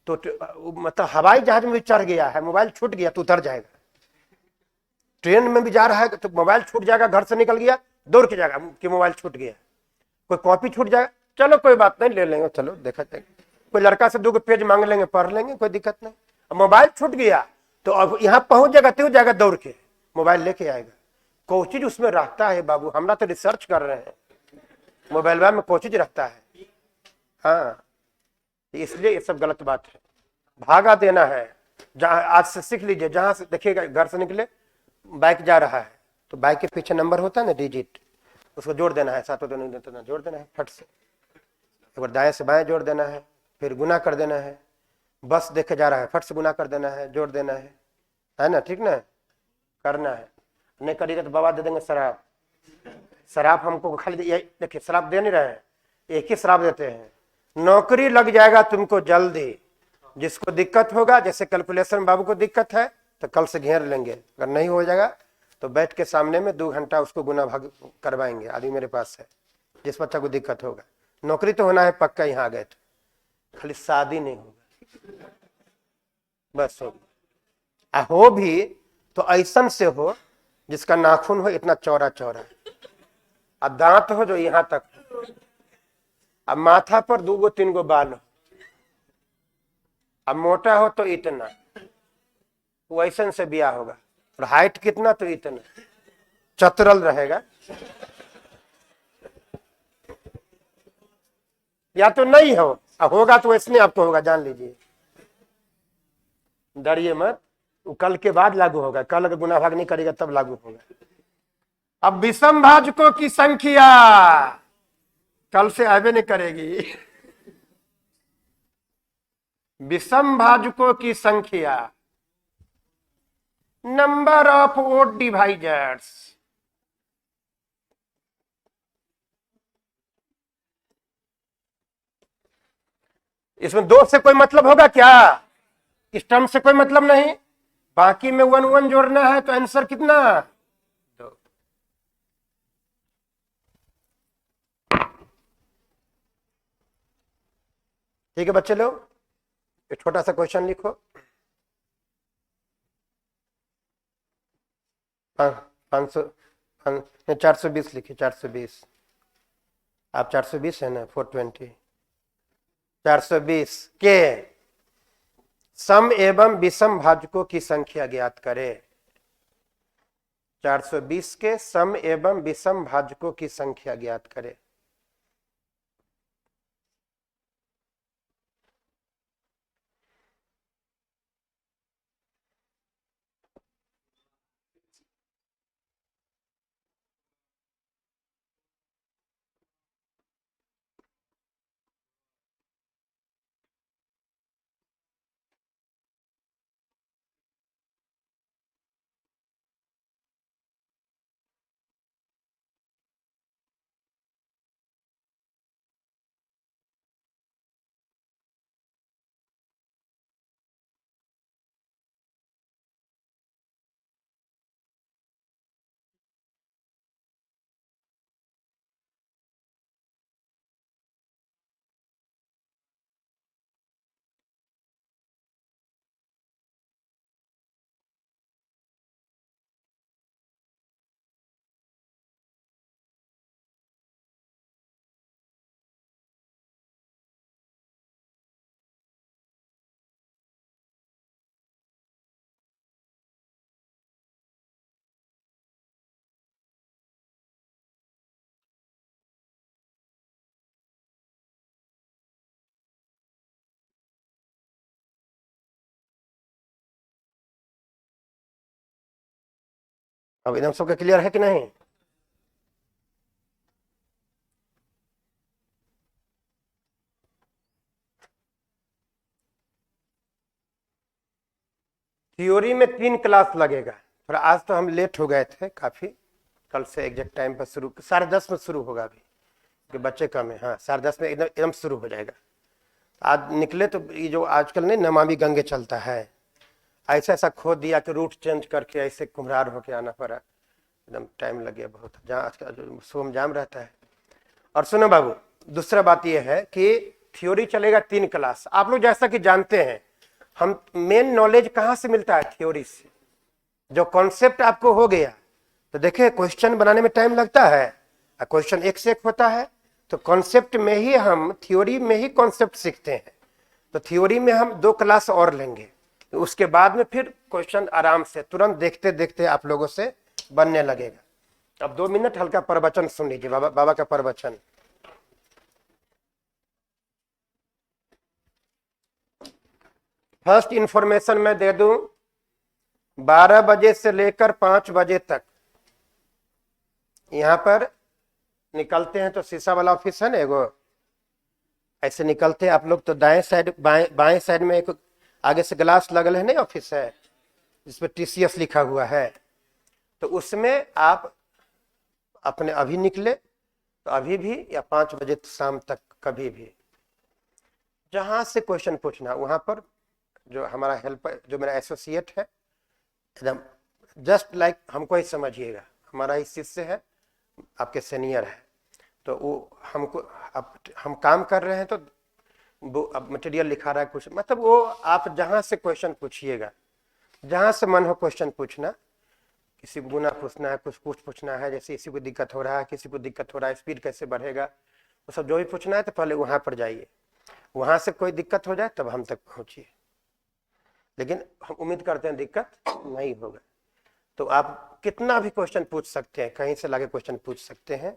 तो मतलब हवाई जहाज में भी चढ़ गया है, मोबाइल छूट गया तो उतर जाएगा। ट्रेन में भी जा रहा है तो मोबाइल छूट जाएगा, घर से निकल गया दौड़ के जाएगा कि मोबाइल छूट गया। कोई कॉपी छूट जाएगा, चलो कोई बात नहीं ले लेंगे, चलो देखा जाएगा। कोई लड़का से 2 पेज मांग लेंगे, पढ़ लेंगे, कोई दिक्कत नहीं। अब मोबाइल छूट गया तो अब यहाँ पहुंच जाएगा तो जाएगा दौड़ के मोबाइल लेके आएगा। कोई चीज उसमें रहता है बाबू, हम तो रिसर्च कर रहे हैं मोबाइल में कोई चीज रहता है। हाँ, इसलिए ये सब गलत बात है। भागा देना है। जहाँ आज से सीख लीजिए, जहां से देखिएगा घर से निकले बाइक जा रहा है तो बाइक के पीछे नंबर होता है ना, डिजिट, उसको जोड़ देना है, 7 देना जोड़ देना है फट से। एक बार दाएं से बाएं जोड़ देना है, फिर गुना कर देना है। बस देखे जा रहा है, फट से गुना कर देना है, जोड़ देना है ना, ठीक ना, करना है। नहीं करिएगा तो बाबा दे देंगे शराब। शराब हमको खाली देखिए, शराब दे नहीं रहे हैं, एक ही शराब देते हैं, नौकरी लग जाएगा तुमको जल्दी। जिसको दिक्कत होगा, जैसे कैलकुलेशन बाबू को दिक्कत है तो कल से घेर लेंगे, अगर नहीं हो जाएगा तो बैठ के सामने में 2 घंटा उसको गुना भाग करवाएंगे। आदमी मेरे पास है, जिस बच्चा को दिक्कत होगा। नौकरी तो होना है पक्का, यहाँ आ गए तो खाली शादी नहीं होगा, बस हो भी तो ऐसन से हो जिसका नाखून हो इतना चौड़ा चौड़ा, और दांत हो जो यहाँ तक, अब माथा पर 2-3 बाल हो, अब मोटा हो तो इतना, वैसन से ब्याह होगा। और हाइट कितना तो इतना, चतुरल रहेगा। या तो नहीं हो, होगा तो वैसने आपको होगा, जान लीजिए, डरिए मत। वो कल के बाद लागू होगा, कल अगर गुना भाग नहीं करेगा तब लागू होगा। अब विषम भाजकों की संख्या कल से आवे नहीं करेगी। विषम भाजकों की संख्या, नंबर ऑफ ओड डिवाइजर्स। इसमें 2 से कोई मतलब होगा क्या? इस टर्म से कोई मतलब नहीं, बाकी में 1 1 जोड़ना है तो आंसर कितना? 2। ठीक है बच्चे लोग, एक छोटा सा क्वेश्चन लिखो। 500 420 लिखिए, 420। आप 420 है ना, 420। 420 के सम एवं विषम भाजकों की संख्या ज्ञात करें। 420 के सम एवं विषम भाजकों की संख्या ज्ञात करें। अब एकदम सबका क्लियर है कि नहीं? थ्योरी में 3 क्लास लगेगा। थोड़ा आज तो हम लेट हो गए थे काफी, कल से एग्जैक्ट टाइम पर शुरू, 10:30 में शुरू होगा अभी, कि बच्चे कम है। हाँ, 10:30 में एकदम एकदम शुरू हो जाएगा। आज निकले तो ये जो आजकल नहीं नमामि गंगे चलता है, ऐसा ऐसा खोद दिया कि रूट चेंज करके ऐसे कुम्हरार होके आना पड़ा, एकदम टाइम लग गया बहुत, जहाँ आजकल सोम जाम रहता है। और सुनो बाबू, दूसरा बात यह है कि थ्योरी चलेगा 3 क्लास। आप लोग जैसा कि जानते हैं, हम मेन नॉलेज कहाँ से मिलता है? थ्योरी से। जो कॉन्सेप्ट आपको हो गया तो देखिए, क्वेश्चन बनाने में टाइम लगता है, क्वेश्चन एक से एक होता है, तो कॉन्सेप्ट में ही हम, थ्योरी में ही कॉन्सेप्ट सीखते हैं। तो थ्योरी में हम 2 क्लास और लेंगे, तो उसके बाद में फिर क्वेश्चन आराम से तुरंत देखते देखते आप लोगों से बनने लगेगा। अब 2 मिनट हल्का प्रवचन सुन लीजिए, बाबा का प्रवचन। फर्स्ट इंफॉर्मेशन मैं दे दूं, 12 बजे से लेकर 5 बजे तक यहां पर निकलते हैं, तो शीशा वाला ऑफिस है ना एगो, ऐसे निकलते हैं आप लोग तो दाएं साइड, बाएं साइड में एक आगे से ग्लास लगल है, नहीं ऑफिस है जिसपे TCS लिखा हुआ है, तो उसमें आप अपने अभी निकले तो अभी भी, या 5 बजे शाम तक कभी भी, जहां से क्वेश्चन पूछना वहां पर जो हमारा हेल्पर, जो मेरा एसोसिएट है, एकदम जस्ट लाइक हमको ही समझिएगा, हमारा ही शिष्य है, आपके सीनियर है, तो वो हमको, अब हम काम कर रहे हैं तो वो अब मटेरियल लिखा रहा है कुछ, मतलब वो आप जहां से क्वेश्चन पूछिएगा, जहां से मन हो क्वेश्चन पूछना, किसी को गुना पूछना है, कुछ पूछना है, जैसे किसी को दिक्कत हो रहा है, किसी को दिक्कत हो रहा है, स्पीड कैसे बढ़ेगा, वो सब जो भी पूछना है तो पहले वहां पर जाइए, वहां से कोई दिक्कत हो जाए तब हम तक पहुंचिए, लेकिन हम उम्मीद करते हैं दिक्कत नहीं होगा। तो आप कितना भी क्वेश्चन पूछ सकते हैं, कहीं से लाके क्वेश्चन पूछ सकते हैं।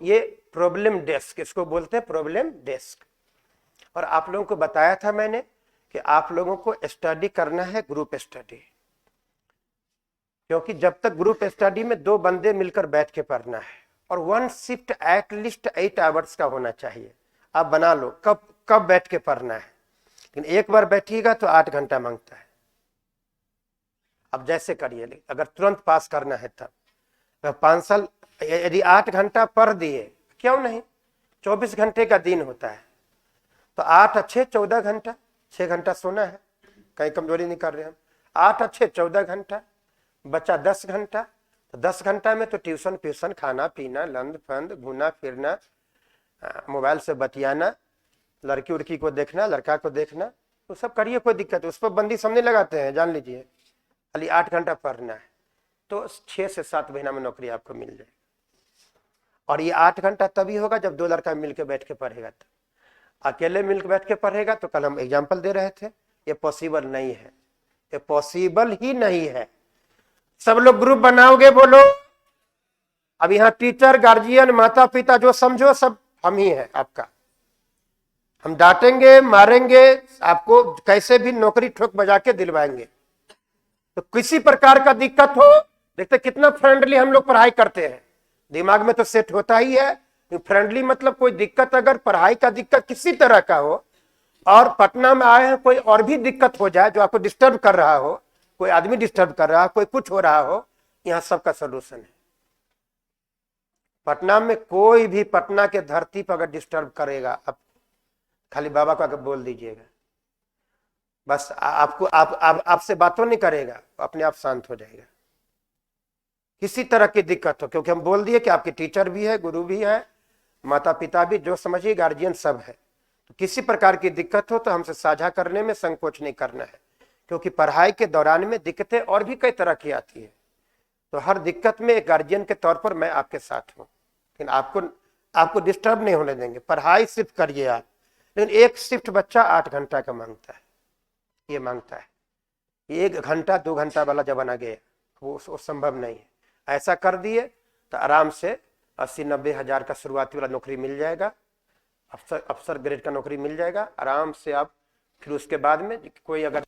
ये प्रॉब्लम डेस्क, इसको बोलते हैं प्रॉब्लम डेस्क। और आप लोगों को बताया था मैंने कि आप लोगों को स्टडी करना है ग्रुप स्टडी, क्योंकि जब तक ग्रुप स्टडी में 2 बंदे मिलकर बैठ के पढ़ना है, और 1 शिफ्ट एटलीस्ट 8 आवर्स का होना चाहिए। आप बना लो कब कब बैठ के पढ़ना है, लेकिन एक बार बैठिएगा तो 8 घंटा मांगता है। अब जैसे करिए, अगर तुरंत पास करना है तब, तो 5 साल यदि 8 घंटा पढ़ दिए, क्यों नहीं, 24 घंटे का दिन होता है, तो 8 अच्छे 14 घंटा, 6 घंटा सोना है, कहीं कमजोरी नहीं कर रहे हम, 8 अच्छे 14 घंटा, बच्चा 10 घंटा, तो 10 घंटा में तो ट्यूशन फ्यूशन, खाना पीना, लंद फंद, घूमना फिरना, मोबाइल से बतियाना, लड़की उड़की को देखना, लड़का को देखना, तो सब करिए, कोई दिक्कत, उस पर बंदी समझने लगाते हैं, जान लीजिए, खाली 8 घंटा पढ़ना है, तो 6 से 7 महीना में नौकरी आपको मिल जाएगी। और ये 8 घंटा तभी होगा जब 2 लड़का मिलकर बैठ के पढ़ेगा, तब अकेले मिलकर बैठ के पढ़ेगा तो कल हम एग्जाम्पल दे रहे थे, ये पॉसिबल नहीं है, ये पॉसिबल ही नहीं है। सब लोग ग्रुप बनाओगे बोलो, अब यहाँ टीचर, गार्जियन, माता पिता जो समझो सब हम ही है आपका, हम डांटेंगे, मारेंगे, आपको कैसे भी नौकरी ठोक बजा के दिलवाएंगे। तो किसी प्रकार का दिक्कत हो, देखते कितना फ्रेंडली हम लोग पढ़ाई करते हैं, दिमाग में तो सेट होता ही है फ्रेंडली, मतलब कोई दिक्कत, अगर पढ़ाई का दिक्कत किसी तरह का हो, और पटना में आए हैं, कोई और भी दिक्कत हो जाए जो आपको डिस्टर्ब कर रहा हो, कोई आदमी डिस्टर्ब कर रहा हो, कोई कुछ हो रहा हो, यहाँ सबका सोल्यूशन है। पटना में कोई भी पटना के धरती पर अगर डिस्टर्ब करेगा, अब खाली बाबा को बोल दीजिएगा, बस आपको आपसे बातों नहीं करेगा, अपने आप शांत हो जाएगा। किसी तरह की दिक्कत हो, क्योंकि हम बोल दिए कि आपके टीचर भी है, गुरु भी है, माता पिता भी, जो समझिए गार्जियन सब है। तो किसी प्रकार की दिक्कत हो तो हमसे साझा करने में संकोच नहीं करना है, क्योंकि पढ़ाई के दौरान में दिक्कतें और भी कई तरह की आती है, तो हर दिक्कत में एक गार्जियन के तौर पर मैं आपके साथ हूँ, लेकिन आपको डिस्टर्ब नहीं होने देंगे। पढ़ाई सिर्फ करिए आप, लेकिन एक शिफ्ट बच्चा 8 घंटा का मांगता है, ये मांगता है, 1 घंटा 2 घंटा वाला जमाना गया, वो संभव नहीं है। ऐसा कर दिए तो आराम से 80-90 हजार का शुरुआती वाला नौकरी मिल जाएगा, अफसर ग्रेड का नौकरी मिल जाएगा आराम से। आप फिर उसके बाद में कोई अगर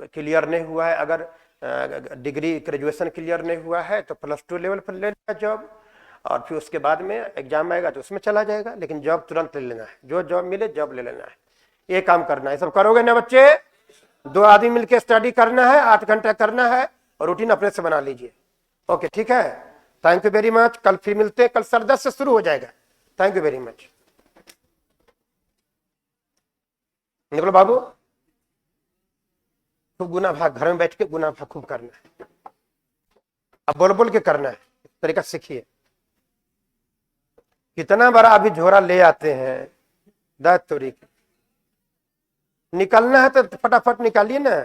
क्लियर नहीं हुआ है, अगर डिग्री ग्रेजुएशन क्लियर नहीं हुआ है तो +2 लेवल पर ले लेगा जॉब, और फिर उसके बाद में एग्जाम आएगा तो उसमें चला जाएगा, लेकिन जॉब तुरंत ले लेना है, जो जॉब मिले जॉब ले लेना है, ये काम करना है। सब करोगे ना बच्चे? 2 आदमी मिलकर स्टडी करना है, 8 घंटा करना है, और रूटीन अपने से बना लीजिए। ओके, ठीक है, थैंक यू वेरी मच। कल फिर मिलते हैं, कल 10:30 से शुरू हो जाएगा। Thank you very much. निकलो बाबू, खूब गुना भाग, घर में बैठ के गुना भाग खूब करना है, अब बोल बोल के करना है, तरीका सीखिए। कितना बड़ा अभी झोरा ले आते हैं, दांत तोड़ी के निकलना है तो फटाफट निकालिए ना।